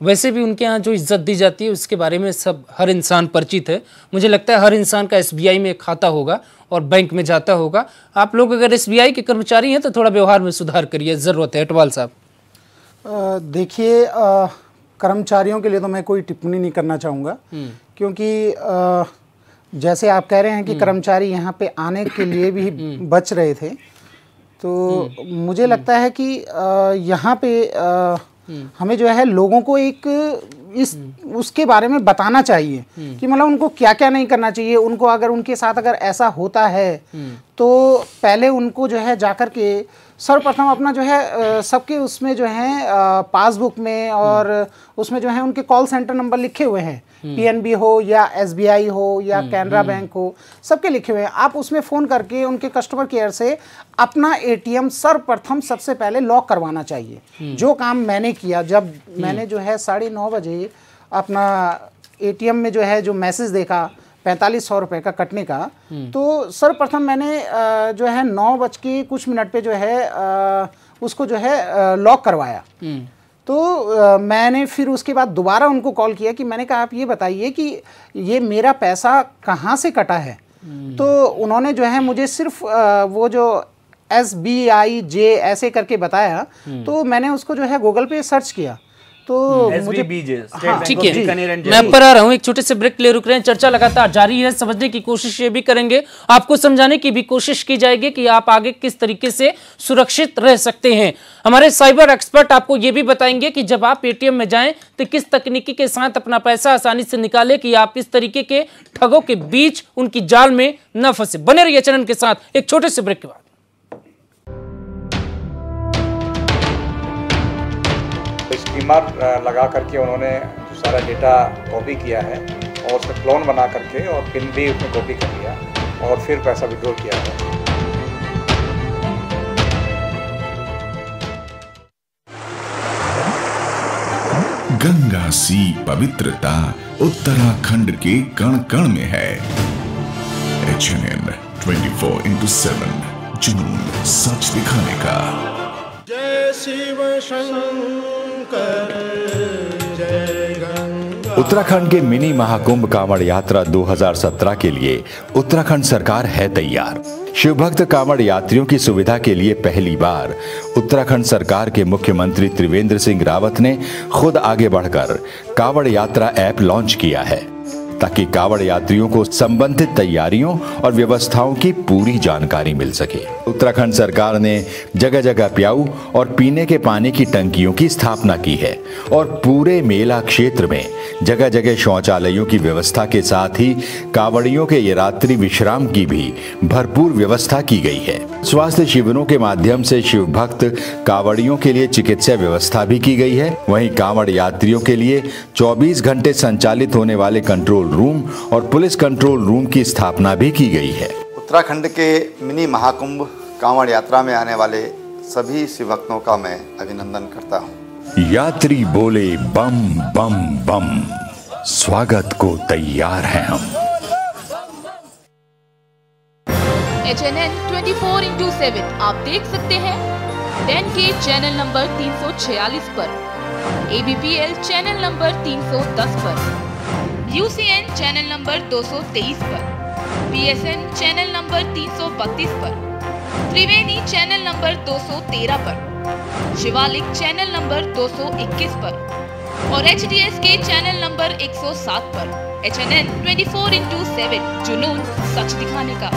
वैसे भी उनके यहाँ जो इज्जत दी जाती है उसके बारे में सब हर इंसान परिचित है। मुझे लगता है हर इंसान का SBI में एक खाता होगा और बैंक में जाता होगा। आप लोग अगर SBI के कर्मचारी हैं तो थोड़ा व्यवहार में सुधार करिए, ज़रूरत है। हटवाल साहब देखिए, कर्मचारियों के लिए तो मैं कोई टिप्पणी नहीं करना चाहूँगा, क्योंकि जैसे आप कह रहे हैं कि कर्मचारी यहाँ पे आने के लिए भी बच रहे थे, तो मुझे लगता है कि यहाँ पे हमें जो है लोगों को एक उसके बारे में बताना चाहिए कि मतलब उनको क्या क्या नहीं करना चाहिए। उनको अगर उनके साथ अगर ऐसा होता है तो पहले उनको जो है जाकर के सर्वप्रथम अपना जो है सबके उसमें जो है पासबुक में और उसमें जो है उनके कॉल सेंटर नंबर लिखे हुए हैं, PNB हो या SBI हो या कैनरा बैंक हो, सबके लिखे हुए हैं। आप उसमें फ़ोन करके उनके कस्टमर केयर से अपना ATM सर्वप्रथम सबसे पहले लॉक करवाना चाहिए। जो काम मैंने किया, जब मैंने जो है 9:30 बजे अपना ATM में जो है जो मैसेज देखा 4500 रुपये का कटने का, तो सर्वप्रथम मैंने जो है 9 बज के कुछ मिनट पे जो है उसको जो है लॉक करवाया। तो मैंने फिर उसके बाद दोबारा उनको कॉल किया कि मैंने कहा आप ये बताइए कि ये मेरा पैसा कहाँ से कटा है। तो उन्होंने जो है मुझे सिर्फ वो जो SBIJ ऐसे करके बताया, तो मैंने उसको जो है गूगल पे सर्च किया तो मुझे ठीक है। मैं अब पर आ रहा हूँ, एक छोटे से ब्रेक ले रुक रहे हैं। चर्चा लगातार जारी है, समझने की कोशिश ये भी करेंगे, आपको समझाने की भी कोशिश की जाएगी कि आप आगे किस तरीके से सुरक्षित रह सकते हैं। हमारे साइबर एक्सपर्ट आपको ये भी बताएंगे कि जब आप ATM में जाएं तो किस तकनीकी के साथ अपना पैसा आसानी से निकालें कि आप इस तरीके के ठगों के बीच उनकी जाल में न फंसे। बने रहिए चैनल के साथ एक छोटे से ब्रेक के बाद। स्कीमर लगा करके उन्होंने जो सारा डेटा कॉपी किया है और उसका क्लोन बना करके और पिन भी उसमें कॉपी कर लिया और फिर पैसा विड्रॉ किया है। गंगा सी पवित्रता उत्तराखंड के कण कण में है। HNN 24/7 जुनून सच दिखाने का। जय शिव शंकर जय गंगा। उत्तराखंड के मिनी महाकुंभ कांवड़ यात्रा 2017 के लिए उत्तराखंड सरकार है तैयार। शिवभक्त कांवड़ यात्रियों की सुविधा के लिए पहली बार उत्तराखंड सरकार के मुख्यमंत्री त्रिवेंद्र सिंह रावत ने खुद आगे बढ़कर कांवड़ यात्रा ऐप लॉन्च किया है ताकि कांवड़ यात्रियों को संबंधित तैयारियों और व्यवस्थाओं की पूरी जानकारी मिल सके। उत्तराखंड सरकार ने जगह जगह प्याऊ और पीने के पानी की टंकियों की स्थापना की है और पूरे मेला क्षेत्र में जगह जगह शौचालयों की व्यवस्था के साथ ही कांवड़ियों के ये रात्रि विश्राम की भी भरपूर व्यवस्था की गई है। स्वास्थ्य शिविरों के माध्यम से शिव भक्त कांवड़ियों के लिए चिकित्सा व्यवस्था भी की गई है। वहीं कांवड़ यात्रियों के लिए 24 घंटे संचालित होने वाले कंट्रोल रूम और पुलिस कंट्रोल रूम की स्थापना भी की गई है। उत्तराखंड के मिनी महाकुंभ कांवड़ यात्रा में आने वाले सभी शिव भक्तों का मैं अभिनंदन करता हूँ। यात्री बोले बम बम बम, स्वागत को तैयार हैं हम। HNN 24/7 आप देख सकते हैं 10K चैनल नंबर 346 पर, ABPL चैनल नंबर 310 पर, UCN चैनल नंबर 223 पर, BSN चैनल नंबर 332 पर, त्रिवेणी चैनल नंबर 213 पर, शिवालिक चैनल नंबर 221 पर और HDSK चैनल नंबर 107 पर। HNN 24/7 जुनून सच दिखाने का।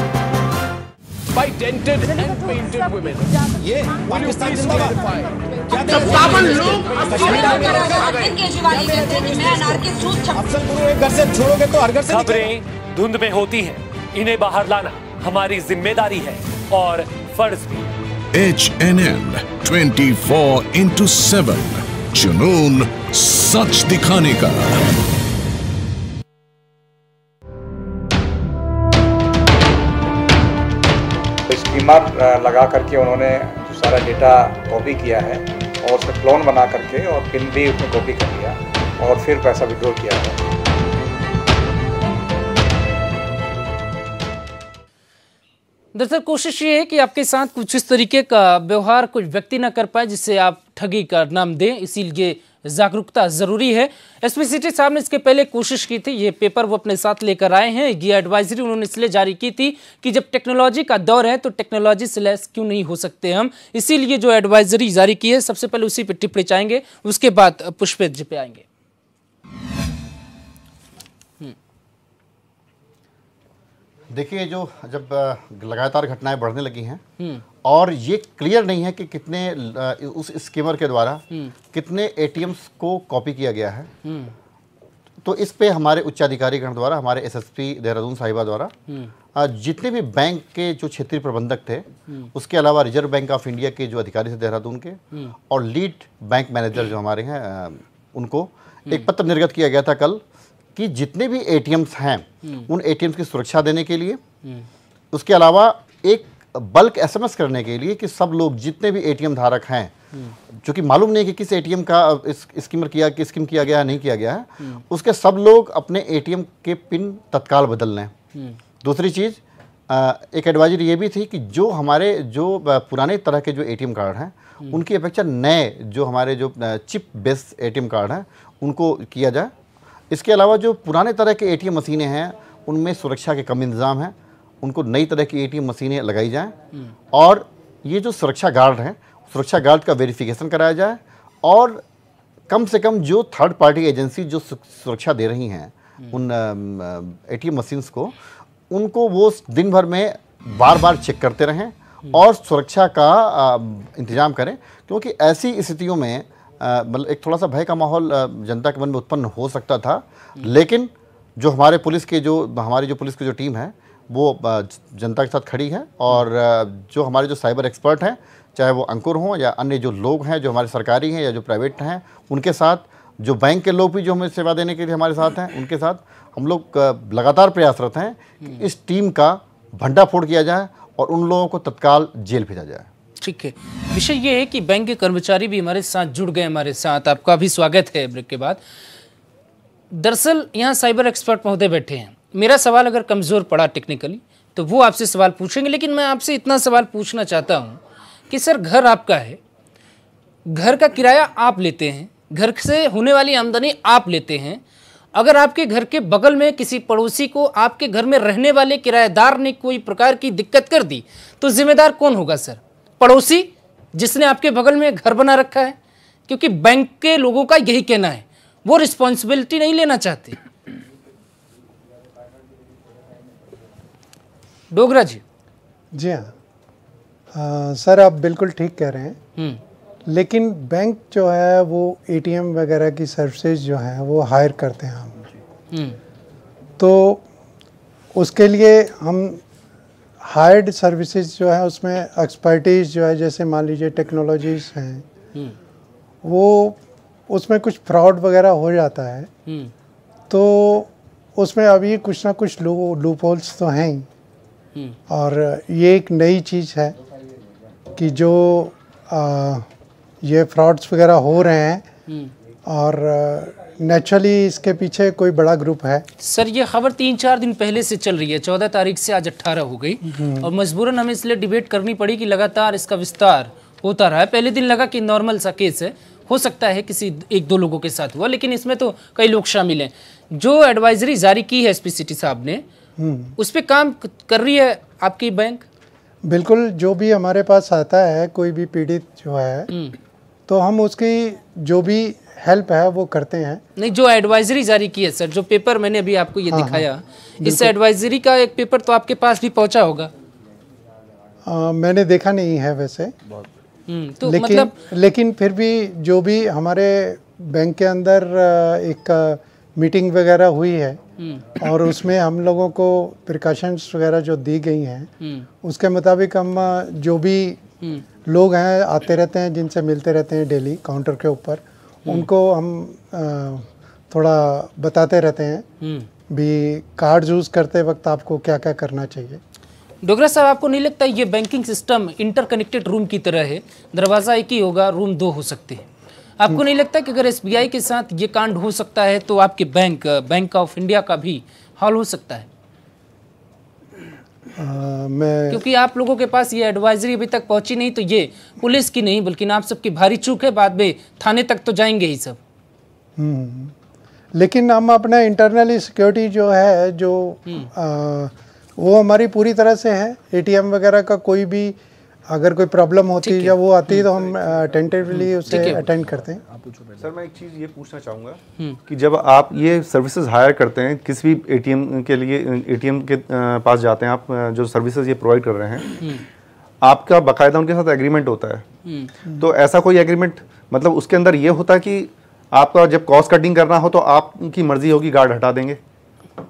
By dented and painted women. ये पाकिस्तान जिंदाबाद। क्या घर से छोड़ोगे तो हर घर से खबरें धुंध में होती हैं, इन्हें बाहर लाना हमारी जिम्मेदारी है और फर्ज भी। HNN 24/7 जुनून सच दिखाने का। स्कीमर लगा करके उन्होंने सारा डेटा कॉपी किया है और उसमें क्लोन बना करके और पिन भी उसमें कॉपी कर लिया और फिर पैसा विड्रॉ किया है। दरअसल कोशिश ये है कि आपके साथ कुछ इस तरीके का व्यवहार कोई व्यक्ति ना कर पाए जिससे आप ठगी का नाम दें, इसीलिए जागरूकता जरूरी है। एसपी सिटी साहब ने इसके पहले कोशिश की थी, ये पेपर वो अपने साथ लेकर आए हैं। ये एडवाइजरी उन्होंने इसलिए जारी की थी कि जब टेक्नोलॉजी का दौर है तो टेक्नोलॉजी से लेस क्यों नहीं हो सकते हम, इसीलिए जो एडवाइजरी जारी की है सबसे पहले उसी पे टिप्पणी चाहेंगे, उसके बाद पुष्पेंद्र जी पे आएंगे। देखिए, जो जब लगातार घटनाएं बढ़ने लगी हैं और ये क्लियर नहीं है कि कितने उस स्कीमर के द्वारा कितने एटीएम्स को कॉपी किया गया है, तो इस पे हमारे उच्चाधिकारीगण द्वारा, हमारे एसएसपी देहरादून साहिबा द्वारा जितने भी बैंक के जो क्षेत्रीय प्रबंधक थे, उसके अलावा रिजर्व बैंक ऑफ इंडिया के जो अधिकारी थे देहरादून के और लीड बैंक मैनेजर जो हमारे हैं, उनको एक पत्र निर्गत किया गया था कल कि जितने भी एटीएम्स हैं उन एटीएम्स की सुरक्षा देने के लिए, उसके अलावा एक बल्क एसएमएस करने के लिए कि सब लोग जितने भी एटीएम धारक हैं, जो कि मालूम नहीं कि किस एटीएम का स्कीम किया गया है नहीं किया गया है, उसके सब लोग अपने एटीएम के पिन तत्काल बदल लें। दूसरी चीज़, एक एडवाइजरी ये भी थी कि जो हमारे जो पुराने तरह के जो एटीएम कार्ड हैं उनकी अपेक्षा नए जो हमारे जो चिप बेस्ड एटीएम कार्ड हैं उनको किया जाए। इसके अलावा जो पुराने तरह के एटीएम मशीनें हैं उनमें सुरक्षा के कम इंतजाम हैं, उनको नई तरह की एटीएम मशीनें लगाई जाएं और ये जो सुरक्षा गार्ड हैं, सुरक्षा गार्ड का वेरिफिकेशन कराया जाए और कम से कम जो थर्ड पार्टी एजेंसी जो सुरक्षा दे रही हैं उन एटीएम मशीन्स को, उनको वो दिन भर में बार बार चेक करते रहें और सुरक्षा का इंतजाम करें, क्योंकि ऐसी स्थितियों में मतलब एक थोड़ा सा भय का माहौल जनता के मन में उत्पन्न हो सकता था। लेकिन जो हमारी पुलिस की जो टीम है वो जनता के साथ खड़ी है और जो हमारे जो साइबर एक्सपर्ट हैं, चाहे वो अंकुर हों या अन्य जो लोग हैं जो हमारे सरकारी हैं या जो प्राइवेट हैं, उनके साथ जो बैंक के लोग भी जो हमें सेवा देने के लिए हमारे साथ हैं, उनके साथ हम लोग लगातार प्रयासरत हैं कि इस टीम का भंडाफोड़ किया जाए और उन लोगों को तत्काल जेल भेजा जाए। ठीक है, विषय ये है कि बैंक के कर्मचारी भी हमारे साथ जुड़ गए हमारे साथ। आपका भी स्वागत है ब्रेक के बाद। दरअसल यहाँ साइबर एक्सपर्ट महोदय बैठे हैं। मेरा सवाल अगर कमज़ोर पड़ा टेक्निकली तो वो आपसे सवाल पूछेंगे, लेकिन मैं आपसे इतना सवाल पूछना चाहता हूँ कि सर, घर आपका है, घर का किराया आप लेते हैं, घर से होने वाली आमदनी आप लेते हैं। अगर आपके घर के बगल में किसी पड़ोसी को आपके घर में रहने वाले किराएदार ने कोई प्रकार की दिक्कत कर दी तो जिम्मेदार कौन होगा सर? पड़ोसी जिसने आपके बगल में घर बना रखा है? क्योंकि बैंक के लोगों का यही कहना है, वो रिस्पॉन्सिबिलिटी नहीं लेना चाहते। डोगरा जी। जी हाँ सर, आप बिल्कुल ठीक कह रहे हैं, लेकिन बैंक जो है वो एटीएम वगैरह की सर्विसेज जो है वो हायर करते हैं हम, तो उसके लिए हम हायर्ड सर्विसेज जो है उसमें एक्सपर्टीज जो है, जैसे मान लीजिए टेक्नोलॉजीज हैं, वो उसमें कुछ फ्रॉड वगैरह हो जाता है, तो उसमें अभी कुछ ना कुछ लूप होल्स तो हैं ही। और ये एक नई चीज़ है कि जो ये फ्रॉड्स वगैरह हो रहे हैं और नेचुरली इसके पीछे कोई बड़ा ग्रुप है। सर ये खबर 3-4 दिन पहले से चल रही है, 14 तारीख से आज 18 हो गई और मजबूरन हमें इसलिए डिबेट करनी पड़ी कि लगातार इसका विस्तार होता रहा है। पहले दिन लगा कि नॉर्मल सा केस है, हो सकता है किसी 1-2 लोगों के साथ हुआ, लेकिन इसमें तो कई लोग शामिल हैं। जो एडवाइजरी जारी की है एसपी साहब ने, उस पर काम कर रही है आपकी बैंक? बिल्कुल, जो भी हमारे पास आता है कोई भी पीड़ित जो है तो हम उसकी जो भी हेल्प है वो करते हैं। नहीं, जो एडवाइजरी जारी की है सर, जो पेपर मैंने अभी आपको ये दिखाया, इस एडवाइजरी का एक पेपर तो आपके पास भी पहुंचा होगा। मैंने देखा नहीं है वैसे, तो लेकिन फिर भी जो भी हमारे बैंक के अंदर एक मीटिंग वगैरह हुई है और उसमें हम लोगों को प्रिकॉशंस वगैरह जो दी गई हैं उसके मुताबिक हम जो भी लोग हैं आते रहते हैं, जिनसे मिलते रहते हैं डेली काउंटर के ऊपर, उनको हम थोड़ा बताते रहते हैं भी कार्ड यूज़ करते वक्त आपको क्या क्या करना चाहिए। डोगरा साहब, आपको नहीं लगता ये बैंकिंग सिस्टम इंटरकनेक्टेड रूम की तरह है? दरवाज़ा एक ही होगा, रूम 2 हो सकते हैं। आपको नहीं लगता कि अगर एसबीआई के साथ ये कांड हो सकता है तो आपके बैंक ऑफ इंडिया का भी हाल हो सकता है? क्योंकि आप लोगों के पास ये एडवाइजरी अभी तक पहुंची नहीं, तो ये पुलिस की नहीं बल्कि आप सबकी भारी चूक है, बाद में थाने तक तो जाएंगे ही सब। लेकिन हम अपना इंटरनली सिक्योरिटी जो है जो वो हमारी पूरी तरह से है। एटीएम वगैरह का कोई भी अगर कोई प्रॉब्लम होती है या वो आती है तो हम टेंटेटिवली उसे अटेंड करते हैं। सर मैं एक चीज़ ये पूछना चाहूँगा कि जब आप ये सर्विसेज हायर करते हैं किसी भी एटीएम के लिए, एटीएम के पास जाते हैं आप, जो सर्विसेज ये प्रोवाइड कर रहे हैं, आपका बाकायदा उनके साथ एग्रीमेंट होता है। तो ऐसा कोई एग्रीमेंट मतलब उसके अंदर ये होता है कि आपका जब कॉस्ट कटिंग करना हो तो आपकी मर्जी होगी, गार्ड हटा देंगे,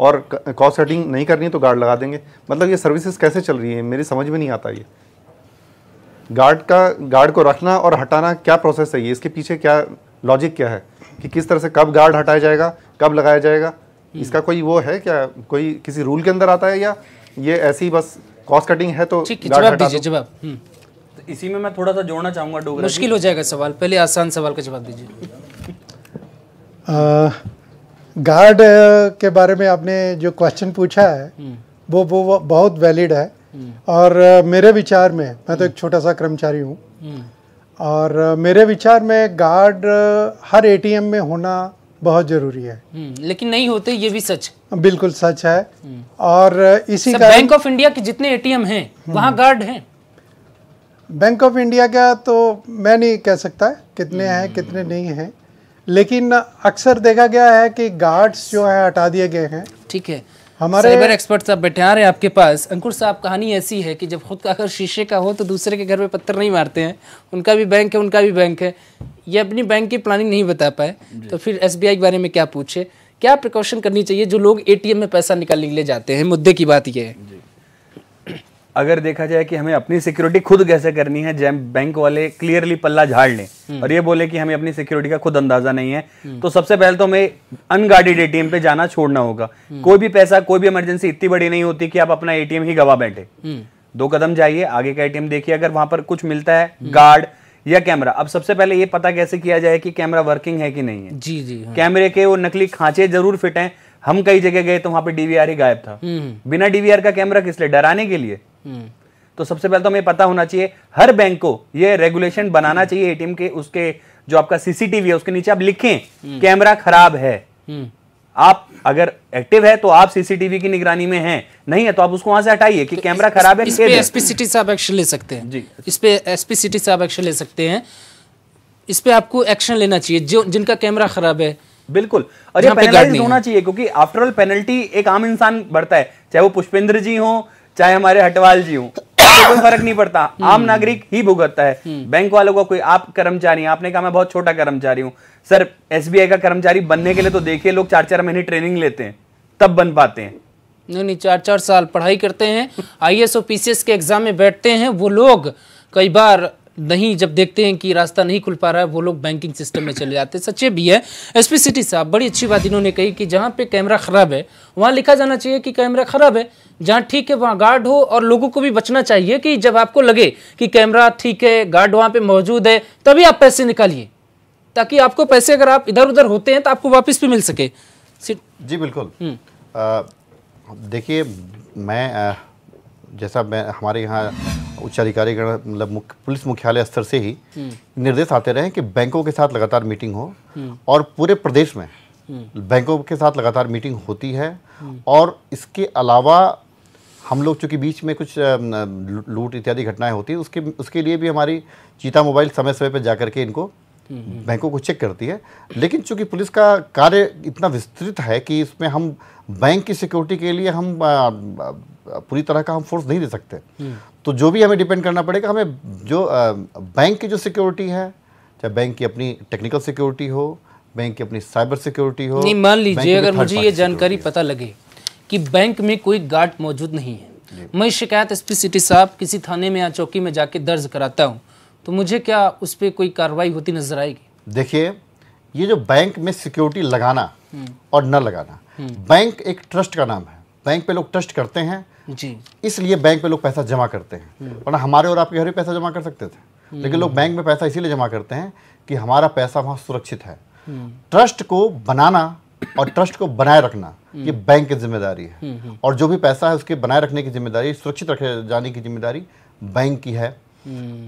और कॉस्ट कटिंग नहीं करनी है तो गार्ड लगा देंगे। मतलब ये सर्विसेज कैसे चल रही है, मेरी समझ में नहीं आता। ये गार्ड को रखना और हटाना क्या प्रोसेस है, ये इसके पीछे क्या लॉजिक क्या है कि किस तरह से कब गार्ड हटाया जाएगा, कब लगाया जाएगा, इसका कोई वो है क्या, कोई किसी रूल के अंदर आता है या ये ऐसी बस कॉस्ट कटिंग है तो जवाब दीजिए। जवाब तो इसी में मैं थोड़ा सा जोड़ना चाहूँगा डोगरा। मुश्किल हो जाएगा सवाल, पहले आसान सवाल का जवाब दीजिए। गार्ड के बारे में आपने जो क्वेश्चन पूछा है वो बहुत वैलिड है और मेरे विचार में, मैं तो एक छोटा सा कर्मचारी हूँ और मेरे विचार में गार्ड हर एटीएम में होना बहुत जरूरी है। लेकिन नहीं होते, ये भी सच, बिल्कुल सच है। और इसी का बैंक ऑफ इंडिया के जितने एटीएम हैं वहाँ गार्ड हैं। बैंक ऑफ इंडिया का तो मैं नहीं कह सकता कितने हैं कितने नहीं हैं, लेकिन अक्सर देखा गया है कि गार्ड्स जो है हटा दिए गए हैं। ठीक है, हमारे साइबर एक्सपर्ट साहब बैठे आ रहे हैं आपके पास। अंकुर साहब, कहानी ऐसी है कि जब खुद का अगर शीशे का हो तो दूसरे के घर पे पत्थर नहीं मारते हैं। उनका भी बैंक है, उनका भी बैंक है, ये अपनी बैंक की प्लानिंग नहीं बता पाए तो फिर एसबीआई के बारे में क्या पूछे। क्या प्रिकॉशन करनी चाहिए जो लोग एटीएम में पैसा निकालने के लिए जाते हैं? मुद्दे की बात ये है, अगर देखा जाए कि हमें अपनी सिक्योरिटी खुद कैसे करनी है, जब बैंक वाले क्लियरली पल्ला झाड़ लें और ये बोले कि हमें अपनी सिक्योरिटी का खुद अंदाजा नहीं है, तो सबसे पहले तो हमें अनगार्डेड एटीएम पे जाना छोड़ना होगा। कोई भी पैसा, कोई भी इमरजेंसी इतनी बड़ी नहीं होती कि आप अपना एटीएम ही गवा बैठे। 2 कदम जाइए, आगे का एटीएम देखिए, अगर वहां पर कुछ मिलता है, गार्ड या कैमरा। अब सबसे पहले ये पता कैसे किया जाए कि कैमरा वर्किंग है कि नहीं है। जी कैमरे के वो नकली खांचे जरूर फिट हैं। हम कई जगह गए तो वहां पे डीवीआर ही गायब था। बिना डीवीआर का कैमरा किस लिए? डराने के लिए। तो सबसे पहले तो हमें पता होना चाहिए, हर बैंक को ये रेगुलेशन बनाना चाहिए एटीएम के, उसके जो आपका सीसीटीवी है उसके नीचे आप लिखें कैमरा खराब है। आप अगर एक्टिव है तो आप सीसीटीवी की निगरानी में हैं, नहीं है तो आप उसको वहां से हटाइए कि कैमरा खराब है। इस पे एसपी सिटी साहब एक्शन ले सकते हैं जी, इस पे एसपी सिटी साहब एक्शन ले सकते हैं। इस पे आपको एक्शन लेना चाहिए जो जिनका कैमरा खराब है। बिल्कुल, और ये पेनल्टी होना चाहिए क्योंकि आफ्टर ऑल पेनल्टी एक आम इंसान भरता है, चाहे वो पुष्पेंद्र जी हो चाहे हमारे हटवाल जी हो, कोई फर्क नहीं पड़ता, आम नागरिक ही भुगतता है। बैंक वालों को कोई, आप कर्मचारी, आपने कहा मैं बहुत छोटा कर्मचारी हूं सर, एसबीआई का कर्मचारी बनने के लिए तो देखिए लोग 4-4 महीने ट्रेनिंग लेते हैं तब बन पाते हैं। नहीं 4-4 साल पढ़ाई करते हैं, आईएएस और पीसीएस के एग्जाम में बैठते हैं वो लोग, कई बार नहीं, जब देखते हैं कि रास्ता नहीं खुल पा रहा है वो लोग बैंकिंग सिस्टम में चले जाते हैं। सच्चे भी है। एसपी सिटी साहब बड़ी अच्छी बात इन्होंने कही कि जहाँ पे कैमरा खराब है वहाँ लिखा जाना चाहिए कि कैमरा खराब है, जहाँ ठीक है वहाँ गार्ड हो, और लोगों को भी बचना चाहिए कि जब आपको लगे कि कैमरा ठीक है, गार्ड वहाँ पे मौजूद है, तभी आप पैसे निकालिए, ताकि आपको पैसे अगर आप इधर उधर होते हैं तो आपको वापस भी मिल सके। जी बिल्कुल। देखिए, मैं जैसा मैं हमारे यहाँ उच्च अधिकारीगण मतलब पुलिस मुख्यालय स्तर से ही निर्देश आते रहे कि बैंकों के साथ लगातार मीटिंग हो, और पूरे प्रदेश में बैंकों के साथ लगातार मीटिंग होती है। और इसके अलावा हम लोग चूँकि बीच में कुछ लूट इत्यादि घटनाएं होती है, उसके लिए भी हमारी चीता मोबाइल समय समय पर जाकर के इनको बैंकों को चेक करती है। लेकिन चूंकि पुलिस का कार्य इतना विस्तृत है कि इसमें हम बैंक की सिक्योरिटी के लिए हम पूरी तरह का हम फोर्स नहीं दे सकते। तो जो भी हमें डिपेंड करना पड़ेगा, हमें जो बैंक की जो सिक्योरिटी है, चाहे बैंक की अपनी टेक्निकल सिक्योरिटी हो, बैंक की अपनी साइबर सिक्योरिटी हो। नहीं, मान लीजिए अगर मुझे ये जानकारी पता लगे कि बैंक में कोई गार्ड मौजूद नहीं है, मैं शिकायत एसपी सिटी साहब किसी थाने में या चौकी में जाके दर्ज कराता हूँ, तो मुझे क्या उस पर कोई कार्रवाई होती नजर आएगी? देखिए, ये जो बैंक में सिक्योरिटी लगाना और न लगाना, बैंक एक ट्रस्ट का नाम है। बैंक पे लोग ट्रस्ट करते हैं जी, इसलिए बैंक पे लोग पैसा जमा करते हैं, वरना हमारे और आपके घर भी पैसा जमा कर सकते थे। लेकिन लोग बैंक में पैसा इसीलिए जमा करते हैं कि हमारा पैसा वहाँ सुरक्षित है। ट्रस्ट को बनाना और ट्रस्ट को बनाए रखना ये बैंक की जिम्मेदारी है, और जो भी पैसा है उसके बनाए रखने की जिम्मेदारी, सुरक्षित रखे जाने की जिम्मेदारी बैंक की है।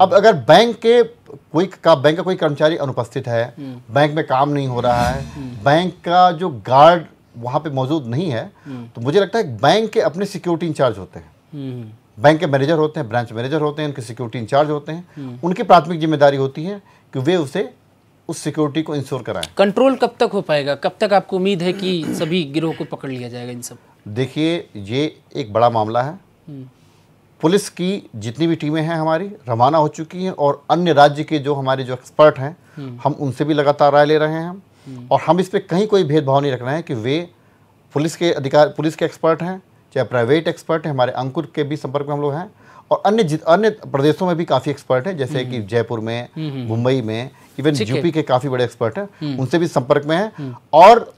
अब अगर बैंक का कोई कर्मचारी अनुपस्थित है, बैंक में काम नहीं हो रहा है, बैंक का जो गार्ड वहाँ पे मौजूद नहीं है, तो मुझे लगता है बैंक के अपने सिक्योरिटी इंचार्ज होते हैं, बैंक के मैनेजर होते हैं, ब्रांच मैनेजर होते हैं, उनके सिक्योरिटी इंचार्ज होते हैं। उनकी प्राथमिक जिम्मेदारी होती है कि वे उस सिक्योरिटी को इंश्योर कराएं। कंट्रोल कब तक हो पाएगा? कब तक आपको उम्मीद है कि सभी गिरोह को पकड़ लिया जाएगा इन सब? देखिए, ये एक बड़ा मामला है। पुलिस की जितनी भी टीमें हैं हमारी रवाना हो चुकी हैं, और अन्य राज्य के जो हमारे जो एक्सपर्ट हैं हम उनसे भी लगातार राय ले रहे हैं। और हम इस पर कहीं कोई भेदभाव नहीं रख रहे हैं कि वे पुलिस के एक्सपर्ट हैं, चाहे प्राइवेट एक्सपर्ट हैं। हमारे अंकुर के भी संपर्क में हम लोग हैं, और अन्य प्रदेशों में भी काफ़ी एक्सपर्ट हैं, जैसे कि जयपुर में, मुंबई में, इवन यूपी के काफ़ी बड़े एक्सपर्ट हैं, उनसे भी संपर्क में हैं, और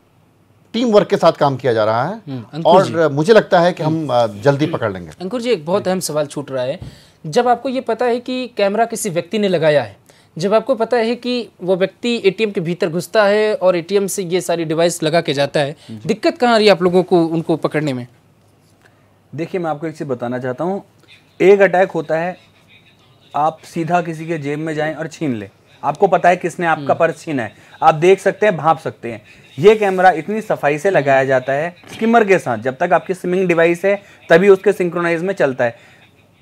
टीम वर्क के साथ काम किया जा रहा है। और मुझे लगता है कि हम जल्दी पकड़ लेंगे। अंकुर जी, एक बहुत अहम सवाल छूट रहा है। जब आपको ये पता है कि कैमरा किसी व्यक्ति ने लगाया है, जब आपको पता है कि वो व्यक्ति एटीएम के भीतर घुसता है और एटीएम से ये सारी डिवाइस लगा के जाता है, दिक्कत कहाँ आ रही है आप लोगों को उनको पकड़ने में? देखिए, मैं आपको एक चीज़ बताना चाहता हूँ। एक अटैक होता है, आप सीधा किसी के जेब में जाएं और छीन लें, आपको पता है किसने आपका पर्स छीना है, आप देख सकते हैं, भांप सकते हैं। ये कैमरा इतनी सफाई से लगाया जाता है स्किमर के साथ, जब तक आपकी स्विमिंग डिवाइस है तभी उसके सिंक्रोनाइज में चलता है।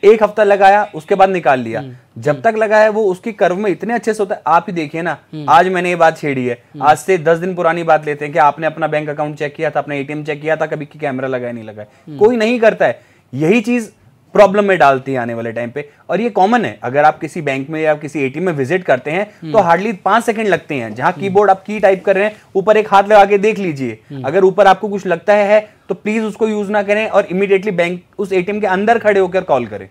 एक हफ्ता लगाया, उसके बाद निकाल लिया। जब तक लगाया वो उसकी कर्व में इतने अच्छे से होता है। आप ही देखिए ना, आज मैंने ये बात छेड़ी है, आज से 10 दिन पुरानी बात लेते हैं कि आपने अपना बैंक अकाउंट चेक किया था, अपना एटीएम चेक किया था, कभी की कैमरा लगाया नहीं लगाया, कोई नहीं करता है। यही चीज प्रॉब्लम में डालती है आने वाले टाइम पे, और ये कॉमन है। अगर आप किसी बैंक में या किसी एटीएम में विजिट करते हैं तो हार्डली 5 सेकंड लगते हैं। जहां कीबोर्ड आप की टाइप कर रहे हैं, ऊपर एक हाथ लगा के देख लीजिए। अगर ऊपर आपको कुछ लगता है तो प्लीज उसको यूज ना करें, और इमीडिएटली बैंक उस एटीएम के अंदर खड़े होकर कॉल करें,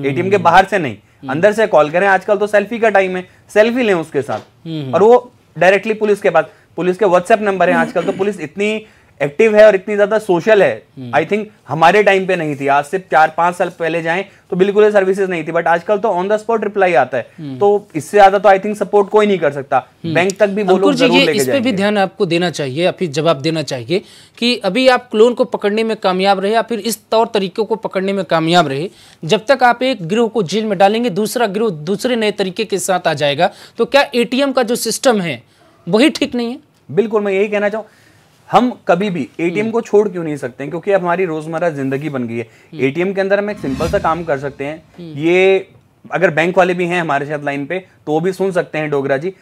एटीएम के बाहर से नहीं, अंदर से कॉल करें। आजकल तो सेल्फी का टाइम है, सेल्फी लें उसके साथ, और वो डायरेक्टली पुलिस के पास, पुलिस के व्हाट्सएप नंबर है। आजकल तो पुलिस इतनी एक्टिव है और इतनी ज्यादा सोशल है। आई थिंक हमारे टाइम पे नहीं थी, आज से 4-5 साल पहले जाएं तो बिल्कुल ये सर्विसेज नहीं थी, बट आजकल तो ऑन द स्पॉट रिप्लाई आता है। तो इससे ज्यादा तो आई थिंक सपोर्ट कोई नहीं कर सकता। बैंक तक भी वो लोग जरूर लेके इस पे भी ध्यान आपको देना चाहिए, या फिर जवाब देना चाहिए कि अभी आप क्लोन को पकड़ने में कामयाब रहे या फिर इस तौर तरीकों को पकड़ने में कामयाब रहे, जब तक आप एक गिरोह को जेल में डालेंगे, दूसरा गिरोह दूसरे नए तरीके के साथ आ जाएगा। तो क्या एटीएम का जो सिस्टम है वही ठीक नहीं है? बिल्कुल, मैं यही कहना चाहूँ, हम कभी भी एटीएम को छोड़ क्यों नहीं सकते हैं, क्योंकि अब हमारी रोजमर्रा जिंदगी बन गई है। एटीएम के अंदर हम एक सिंपल सा काम कर सकते हैं। ये अगर बैंक वाले भी हैं हमारे साथ लाइन पे तो वो भी सुन सकते हैं डोगरा जी।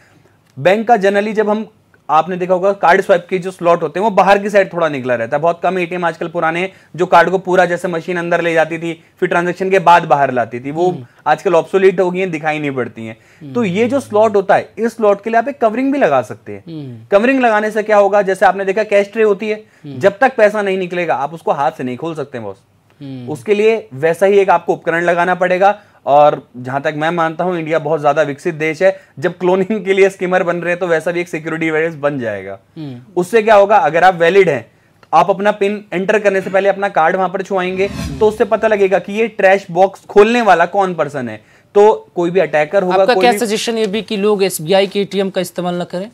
बैंक का जनरली जब हम, आपने देखा होगा कार्ड स्वाइप के जो स्लॉट होते हैं वो बाहर की साइड थोड़ा निकला रहता है। बहुत कम एटीएम आजकल पुराने हैं जो कार्ड को पूरा जैसे मशीन अंदर ले जाती थी फिर ट्रांजैक्शन के बाद बाहर लाती थी, वो आजकल ऑब्सोलीट हो गई हैं, दिखाई नहीं पड़ती हैं। तो ये जो स्लॉट होता है, इस स्लॉट के लिए आप एक कवरिंग भी लगा सकते हैं। कवरिंग लगाने से क्या होगा, जैसे आपने देखा कैश ट्रे होती है, जब तक पैसा नहीं निकलेगा आप उसको हाथ से नहीं खोल सकते बॉस। उसके लिए वैसा ही एक आपको उपकरण लगाना पड़ेगा, और जहां तक मैं मानता हूं इंडिया बहुत ज्यादा विकसित देश है, जब क्लोनिंग के लिए स्कीमर बन रहे हैं तो वैसा भी एक सिक्योरिटी वायरस बन जाएगा। उससे क्या होगा, अगर आप वैलिड हैं तो आप अपना पिन एंटर करने से पहले अपना कार्ड वहां पर छुआएंगे तो उससे पता लगेगा कि ये ट्रैश बॉक्स खोलने वाला कौन पर्सन है, तो कोई भी अटैकर होगा। आपका क्या सजेशन ये भी कि लोग एसबीआई के एटीएम का इस्तेमाल ना करें?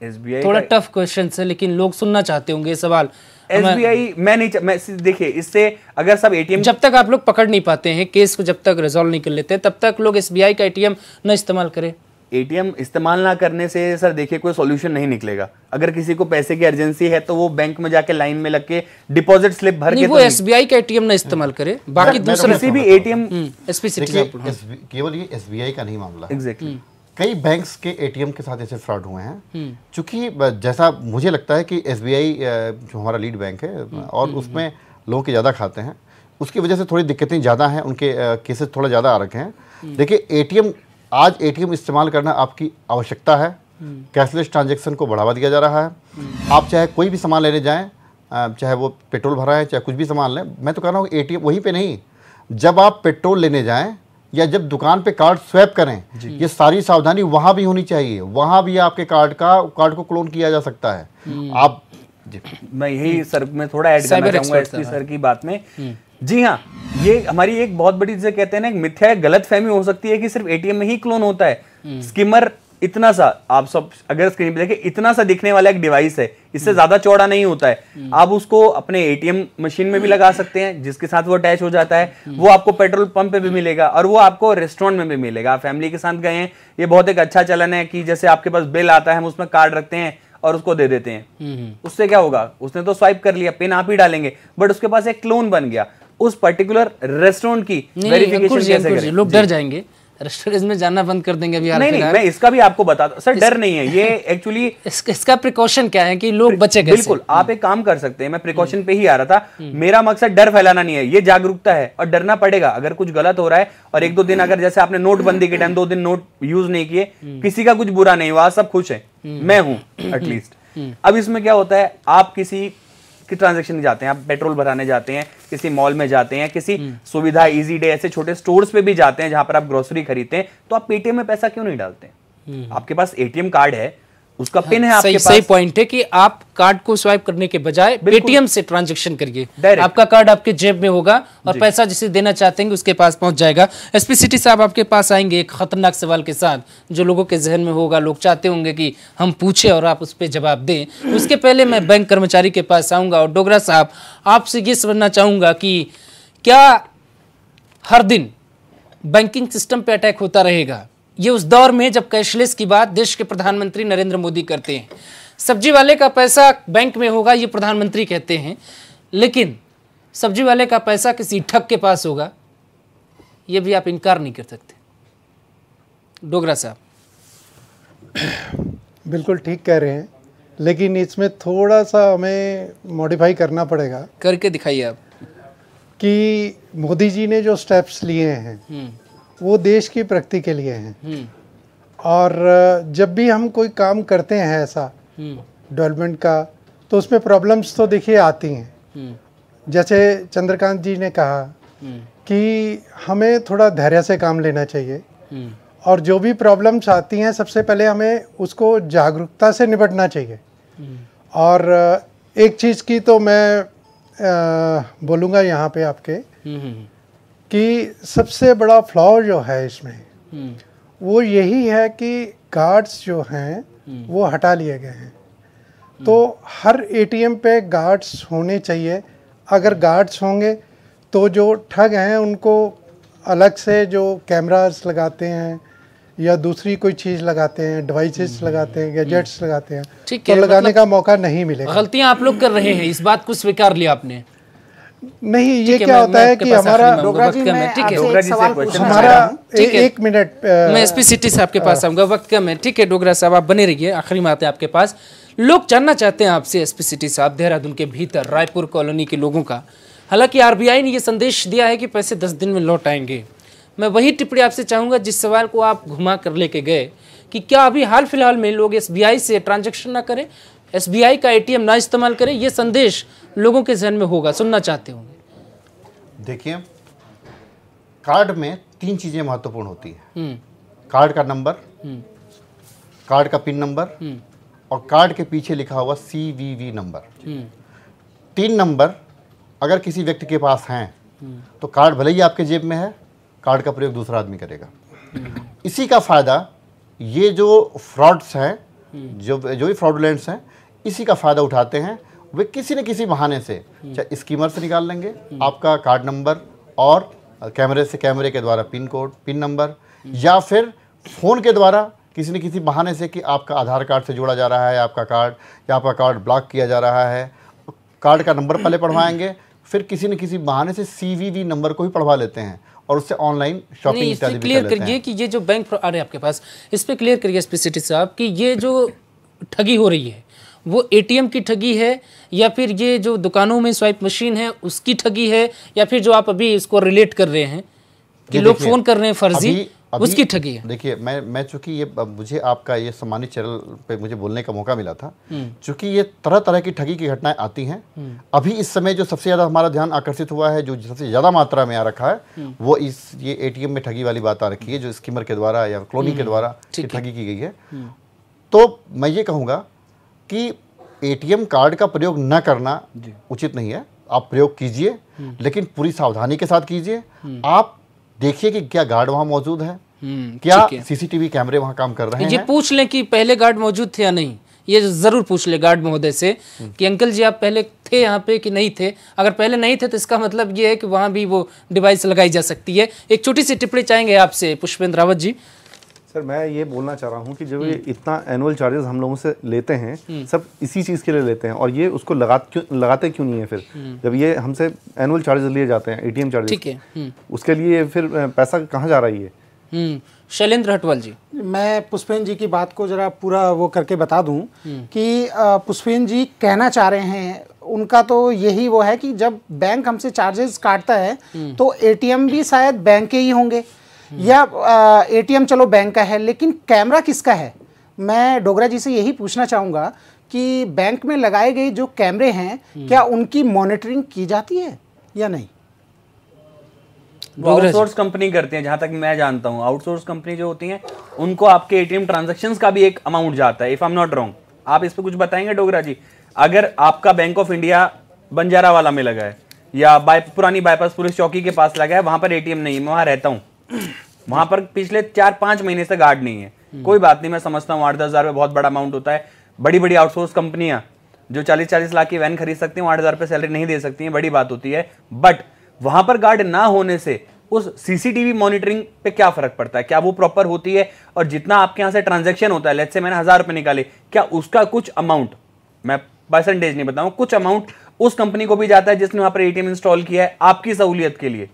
एसबीआई थोड़ा टफ क्वेश्चन है लेकिन लोग सुनना चाहते होंगे ये सवाल। एसबीआई मैं देखिए, इससे अगर सब एटीएम, जब तक आप लोग पकड़ नहीं पाते हैं केस को, जब तक रिजॉल्व नहीं कर लेते तब तक लोग एसबीआई का एटीएम न इस्तेमाल करें। एटीएम इस्तेमाल ना करने से सर देखिए कोई सॉल्यूशन नहीं निकलेगा। अगर किसी को पैसे की अर्जेंसी है तो वो बैंक में जाके लाइन में लग के डिपॉजिट स्लिप भर के, वो एसबीआई का एटीएम ना इस्तेमाल करे, बाकी दूसरे किसी भी एटीएम। केवल ये एसबीआई का नहीं मामला, एग्जैक्टली कई बैंक्स के एटीएम के साथ ऐसे फ्रॉड हुए हैं। चूंकि जैसा मुझे लगता है कि एसबीआई जो हमारा लीड बैंक है और उसमें लोगों के ज़्यादा खाते हैं, उसकी वजह से थोड़ी दिक्कतें ज़्यादा हैं, उनके केसेस थोड़ा ज़्यादा आ रखे हैं। देखिए एटीएम, आज एटीएम इस्तेमाल करना आपकी आवश्यकता है। कैशलेस ट्रांजैक्शन को बढ़ावा दिया जा रहा है। आप चाहे कोई भी सामान लेने जाएं, चाहे वो पेट्रोल भरा है चाहे कुछ भी सामान लें, मैं तो कह रहा हूँ एटीएम वहीं पे नहीं, जब आप पेट्रोल लेने जाएं या जब दुकान पे कार्ड स्वैप करें, ये सारी सावधानी वहां भी होनी चाहिए। वहां भी आपके कार्ड को क्लोन किया जा सकता है। आप मैं यही सर में थोड़ा ऐड करना चाहूंगा एसपी सर की बात में। जी हाँ, ये हमारी एक बहुत बड़ी चीज कहते हैं ना, मिथ्या गलत फहमी हो सकती है कि सिर्फ एटीएम में ही क्लोन होता है। स्किमर इतना सा, आप सब अगर स्क्रीन पे देखें, इतना सा दिखने वाला एक डिवाइस है, इससे ज्यादा चौड़ा नहीं होता है। आप उसको अपने एटीएम मशीन में भी लगा सकते हैं जिसके साथ वो अटैच हो जाता है। वो आपको पेट्रोल पंप पे भी मिलेगा और वो आपको रेस्टोरेंट में भी मिलेगा। आप फैमिली के साथ गए हैं, ये बहुत एक अच्छा चलन है कि जैसे आपके पास बिल आता है, हम उसमें कार्ड रखते हैं और उसको दे देते हैं। उससे क्या होगा, उसने तो स्वाइप कर लिया, पिन आप ही डालेंगे, बट उसके पास एक क्लोन बन गया। उस पर्टिकुलर रेस्टोरेंट की वेरिफिकेशन कैसे करें? लोग डर जाएंगे, रेस्टोरेंट में जाना बंद कर देंगे अभी। नहीं, मैं इसका भी आपको बताता हूं सर, डर नहीं है ये एक्चुअली। इसका प्रिकॉशन क्या है कि लोग बचे कैसे? बिल्कुल, आप एक काम कर सकते हैं, मैं प्रिकॉशन पे ही आ रहा था। मेरा मकसद डर फैलाना नहीं है, ये जागरूकता है और डरना पड़ेगा। अगर कुछ गलत हो रहा है और एक दो दिन, अगर जैसे आपने नोटबंदी के टाइम 2 दिन नोट यूज नहीं किए, किसी का कुछ बुरा नहीं हुआ, सब खुश है, मैं हूं एटलीस्ट। अब इसमें क्या होता है, आप किसी की ट्रांजैक्शन जाते हैं, आप पेट्रोल भराने जाते हैं, किसी मॉल में जाते हैं, किसी सुविधा इजी डे ऐसे छोटे स्टोर्स पे भी जाते हैं जहां पर आप ग्रोसरी खरीदते हैं, तो आप पेटीएम में पैसा क्यों नहीं डालते हैं? आपके पास एटीएम कार्ड है, उसका पिन है आपके पास। सही पॉइंट है कि आप कार्ड को स्वाइप करने के बजाय पेटीएम से ट्रांजैक्शन करिए। आपका कार्ड आपके जेब में होगा और पैसा जिसे देना चाहते हैं उसके पास पहुंच जाएगा। एसपी सिटी साहब आपके पास आएंगे एक खतरनाक सवाल के साथ जो लोगों के जहन में होगा। लोग चाहते होंगे कि हम पूछे और आप उस पर जवाब दें। उसके पहले मैं बैंक कर्मचारी के पास आऊंगा और डोगरा साहब आपसे ये समझना चाहूंगा कि क्या हर दिन बैंकिंग सिस्टम पे अटैक होता रहेगा? ये उस दौर में जब कैशलेस की बात देश के प्रधानमंत्री नरेंद्र मोदी करते हैं। सब्जी वाले का पैसा बैंक में होगा ये प्रधानमंत्री कहते हैं, लेकिन सब्जी वाले का पैसा किसी ठग के पास होगा ये भी आप इनकार नहीं कर सकते। डोगरा साहब बिल्कुल ठीक कह रहे हैं, लेकिन इसमें थोड़ा सा हमें मॉडिफाई करना पड़ेगा। करके दिखाइए आप। कि मोदी जी ने जो स्टेप्स लिए हैं वो देश की प्रगति के लिए हैं। और जब भी हम कोई काम करते हैं ऐसा डेवलपमेंट का, तो उसमें प्रॉब्लम्स तो देखिए आती हैं। जैसे चंद्रकांत जी ने कहा कि हमें थोड़ा धैर्य से काम लेना चाहिए और जो भी प्रॉब्लम्स आती हैं सबसे पहले हमें उसको जागरूकता से निपटना चाहिए। और एक चीज़ की तो मैं बोलूँगा यहाँ पे आपके कि सबसे बड़ा फ्लॉ जो है इसमें वो यही है कि गार्ड्स जो हैं वो हटा लिए गए हैं। तो हर एटीएम पे गार्ड्स होने चाहिए। अगर गार्ड्स होंगे तो जो ठग हैं उनको अलग से जो कैमरास लगाते हैं या दूसरी कोई चीज़ लगाते हैं, डिवाइसेस लगाते हैं, गैजेट्स लगाते हैं, तो लगाने का मौका नहीं मिलेगा। गलतियां आप लोग कर रहे हैं, इस बात को स्वीकार लिया आपने। नहीं, ये क्या होता है कि हमारा एक मिनट मैं एसपी सिटी साहब के पास आऊंगा, वक्त कम है। ठीक है डोगरा साहब आप बने रहिए, आखिरी बात है आपके पास। लोग जानना चाहते हैं आपसे एसपी सिटी साहब, देहरादून के भीतर रायपुर कॉलोनी के लोगों का। हालांकि आरबीआई ने यह संदेश दिया है कि पैसे 10 दिन में लौट आएंगे। मैं वही टिप्पणी आपसे चाहूंगा जिस सवाल को आप घुमा कर लेके गए कि क्या अभी हाल फिलहाल में लोग एसबीआई से ट्रांजैक्शन ना करें, एसबीआई का एटीएम ना इस्तेमाल करें, ये संदेश लोगों के जहन में होगा, सुनना चाहते होंगे। देखिए, कार्ड में 3 चीजें महत्वपूर्ण होती है। कार्ड का नंबर, कार्ड का पिन नंबर और कार्ड के पीछे लिखा हुआ CVV नंबर। 3 नंबर अगर किसी व्यक्ति के पास हैं तो कार्ड भले ही आपके जेब में है, कार्ड का प्रयोग दूसरा आदमी करेगा। इसी का फायदा ये जो फ्रॉड्स हैं, जो भी फ्रॉडुलेंट्स हैं, इसी का फायदा उठाते हैं। वे किसी न किसी बहाने से, चाहे स्कीमर से निकाल लेंगे आपका कार्ड नंबर और कैमरे के द्वारा पिन कोड, पिन नंबर, या फिर फ़ोन के द्वारा किसी न किसी बहाने से कि आपका आधार कार्ड से जोड़ा जा रहा है आपका कार्ड, या आपका कार्ड ब्लॉक किया जा रहा है। कार्ड का नंबर पहले पढ़वाएंगे, फिर किसी न किसी बहाने से CVV नंबर को भी पढ़वा लेते हैं और उससे ऑनलाइन शॉपिंग इत्यादि भी क्लियर करिए कि ये जो बैंक आ रहे हैं आपके पास, इस पे क्लियर करिए स्पेसिटी साहब कि ये जो ठगी हो रही है वो ATM की ठगी है, या फिर ये जो दुकानों में स्वाइप मशीन है उसकी ठगी है, या फिर जो आप अभी इसको रिलेट कर रहे हैं कि लोग फोन कर रहे हैं फर्जी, उसकी ठगी है। देखिए, मैं चूंकि ये मुझे आपका ये सम्मानित चैनल पे मुझे बोलने का मौका मिला था, चूंकि ये तरह तरह की ठगी की घटनाएं आती हैं। अभी इस समय जो सबसे ज़्यादा हमारा ध्यान आकर्षित हुआ है, जो सबसे ज़्यादा मात्रा में आ रखा है, वो ये ATM में ठगी वाली बात आ रखी है, जो स्कीमर के द्वारा या क्लोनिंग के द्वारा ठगी की गई है। तो मैं ये कहूँगा कि ATM कार्ड का प्रयोग न करना उचित नहीं है। आप प्रयोग कीजिए, लेकिन पूरी सावधानी के साथ कीजिए। आप देखिए कि क्या गार्ड वहाँ मौजूद है, क्या CCTV कैमरे वहाँ काम कर रहे हैं। ये पूछ लें कि पहले गार्ड मौजूद थे या नहीं, ये जरूर पूछ ले गार्ड महोदय से कि अंकल जी आप पहले थे यहाँ पे कि नहीं थे। अगर पहले नहीं थे तो इसका मतलब ये है कि वहाँ भी वो डिवाइस लगाई जा सकती है। एक छोटी सी टिप्पणी चाहेंगे आपसे पुष्पेंद्र रावत जी। सर, मैं ये बोलना चाह रहा हूँ कि जब ये इतना एनुअल चार्जेस हम लोगों से लेते हैं, सब इसी चीज़ के लिए लेते हैं, और ये उसको लगाते क्यों नहीं है फिर? जब ये हमसे एनुअल चार्जेस लिए जाते हैं, ATM चार्जेस, ठीक है, उसके लिए फिर पैसा कहाँ जा रही है? शैलेंद्र हटवाल जी। मैं पुष्पेंद्र जी की बात को जरा पूरा वो करके बता दूं कि पुष्पेंद्र जी कहना चाह रहे हैं, उनका तो यही वो है कि जब बैंक हमसे चार्जेस काटता है तो ATM भी शायद बैंक के ही होंगे, या ATM चलो बैंक का है, लेकिन कैमरा किसका है? मैं डोगरा जी से यही पूछना चाहूँगा कि बैंक में लगाए गए जो कैमरे हैं, क्या उनकी मॉनिटरिंग की जाती है या नहीं? आउटसोर्स कंपनी करते हैं, जहां तक मैं जानता हूं। आउटसोर्स कंपनी जो होती हैं उनको आपके ATM ट्रांजैक्शंस का भी एक अमाउंट जाता है, if I am not wrong. आप इस पे कुछ बताएंगे डोगरा जी? अगर आपका बैंक ऑफ इंडिया बंजारावाला में लगा है या पुरानी बाईपास पुलिस चौकी के पास लगा है, वहां पर ATM नहीं है, मैं वहां रहता हूँ, वहां पर पिछले 4-5 महीने से गार्ड नहीं है, कोई बात नहीं, मैं समझता हूँ 8-10 हज़ार बहुत बड़ा अमाउंट होता है। बड़ी बड़ी आउटसोर्स कंपनियां जो 40-40 लाख की वैन खरीद सकती हैं, 8 हज़ार रुपये सैलरी नहीं दे सकती हैं, बड़ी बात होती है। बट वहां पर गार्ड ना होने से उस CCTV मॉनिटरिंग पे क्या फर्क पड़ता है? क्या वो प्रॉपर होती है? और जितना आपके यहाँ से ट्रांजैक्शन होता है, लेट्स से मैंने 1000 रुपये निकाले, क्या उसका कुछ अमाउंट, मैं परसेंटेज नहीं बताऊँ, कुछ अमाउंट उस कंपनी को भी जाता है जिसने वहां पर ATM इंस्टॉल किया है आपकी सहूलियत के लिए?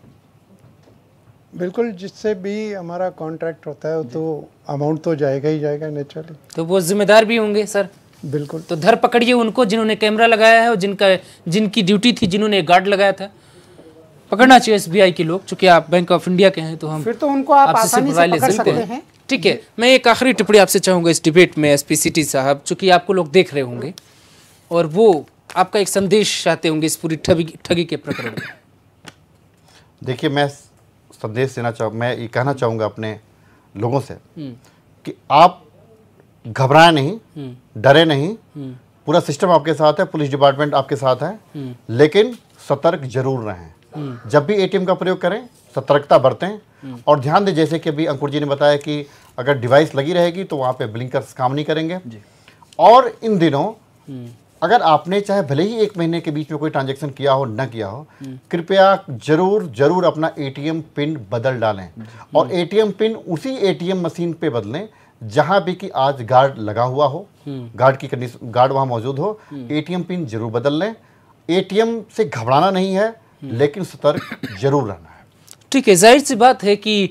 बिल्कुल, जिससे भी हमारा कॉन्ट्रैक्ट होता है तो अमाउंट तो जाएगा ही जाएगा नेचुरली। तो वो जिम्मेदार भी होंगे सर। बिल्कुल। तो धर पकड़िए उनको जिन्होंने कैमरा लगाया है और जिनकी ड्यूटी थी, जिन्होंने गार्ड लगाया था, पकड़ना चाहिए SBI के लोग। चूंकि आप बैंक ऑफ इंडिया के हैं तो हम फिर तो उनको आप आसानी से पकड़ सकते हैं। ठीक है, मैं एक आखिरी टिप्पणी आपसे चाहूँगा इस डिबेट में SP सिटी साहब, चूँकि आपको लोग देख रहे होंगे और वो आपका एक संदेश चाहते होंगे इस पूरी ठगी के प्रकरण में। देखिए, मैं संदेश देना मैं ये कहना चाहूँगा अपने लोगों से कि आप घबराएं नहीं, डरे नहीं, पूरा सिस्टम आपके साथ है, पुलिस डिपार्टमेंट आपके साथ है, लेकिन सतर्क जरूर रहें। जब भी ATM का प्रयोग करें सतर्कता बरतें और ध्यान दें, जैसे कि अभी अंकुर जी ने बताया कि अगर डिवाइस लगी रहेगी तो वहाँ पे ब्लिंकर्स काम नहीं करेंगे। और इन दिनों अगर आपने चाहे भले ही 1 महीने के बीच में कोई ट्रांजैक्शन किया हो न किया हो, कृपया जरूर अपना ATM पिन बदल डालें और ATM पिन उसी ATM मशीन पे बदलें जहां भी कि आज गार्ड लगा हुआ हो, गार्ड वहां मौजूद हो। ATM पिन जरूर बदल लें। ATM से घबराना नहीं है, लेकिन सतर्क जरूर रहना है। ठीक है, जाहिर सी बात है कि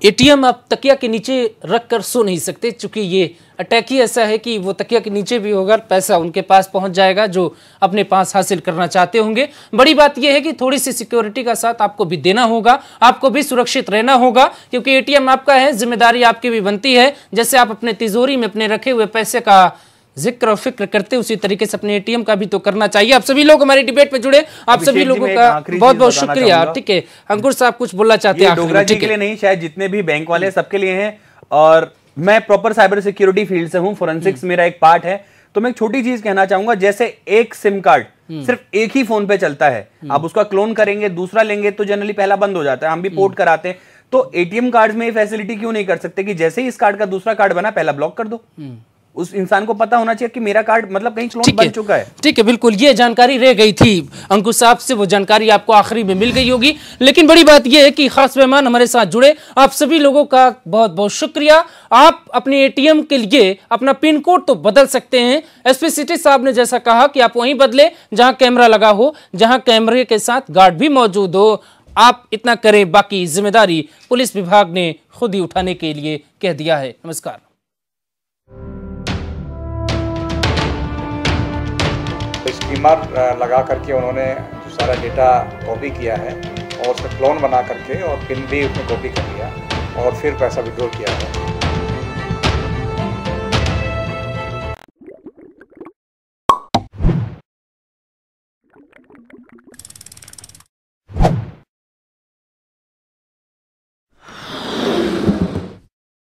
ATM आप तकिया के नीचे रख कर सो नहीं सकते, चूंकि ये अटैक ही ऐसा है कि वो तकिया के नीचे भी होगा, पैसा उनके पास पहुंच जाएगा जो अपने पास हासिल करना चाहते होंगे। बड़ी बात यह है कि थोड़ी सी सिक्योरिटी का साथ आपको भी देना होगा, आपको भी सुरक्षित रहना होगा, क्योंकि ATM आपका है, जिम्मेदारी आपकी भी बनती है। जैसे आप अपने तिजोरी में अपने रखे हुए पैसे का जिक्र और फिक्र करते उसी तरीके से अपने एटीएम का भी तो करना चाहिए। आप सभी लोग हमारी डिबेट में जुड़े, आप सभी लोगों का बहुत बहुत शुक्रिया। ठीक है, अंकुर साहब कुछ बोलना चाहते हैं? डोगरा जी के लिए नहीं, शायद जितने भी बैंक वाले सबके लिए हैं। और मैं प्रॉपर साइबर सिक्योरिटी फील्ड से हूं, फोरेंसिक्स मेरा एक पार्ट है। तो मैं एक छोटी चीज कहना चाहूंगा, जैसे एक सिम कार्ड सिर्फ एक ही फोन पे चलता है, आप उसका क्लोन करेंगे, दूसरा लेंगे तो जनरली पहला बंद हो जाता है, हम भी पोर्ट कराते हैं। तो एटीएम कार्ड में ये फैसिलिटी क्यों नहीं कर सकते कि जैसे ही इस कार्ड का दूसरा कार्ड बना पहला ब्लॉक कर दो? उस इंसान को पता होना चाहिए कि मेरा कार्ड मतलब कहीं क्लोन बन चुका है। ठीक है, बिल्कुल, ये जानकारी रह गई थी अंकुश साहब से, वो जानकारी आपको आखिरी में मिल गई होगी। लेकिन बड़ी बात यह है कि खास मेहमान हमारे साथ जुड़े, आप सभी लोगों का बहुत बहुत शुक्रिया। आप अपने एटीएम के लिए अपना पिन कोड तो बदल सकते हैं। एसपी सिटी साहब ने जैसा कहा कि आप वहीं बदले जहां कैमरा लगा हो, जहां कैमरे के साथ गार्ड भी मौजूद हो। आप इतना करें, बाकी जिम्मेदारी पुलिस विभाग ने खुद ही उठाने के लिए कह दिया है। नमस्कार। स्कीमर लगा करके उन्होंने जो सारा डेटा कॉपी किया है और उसका क्लोन बना करके और पिन भी उसने कॉपी कर लिया और फिर पैसा विड्रॉ किया है।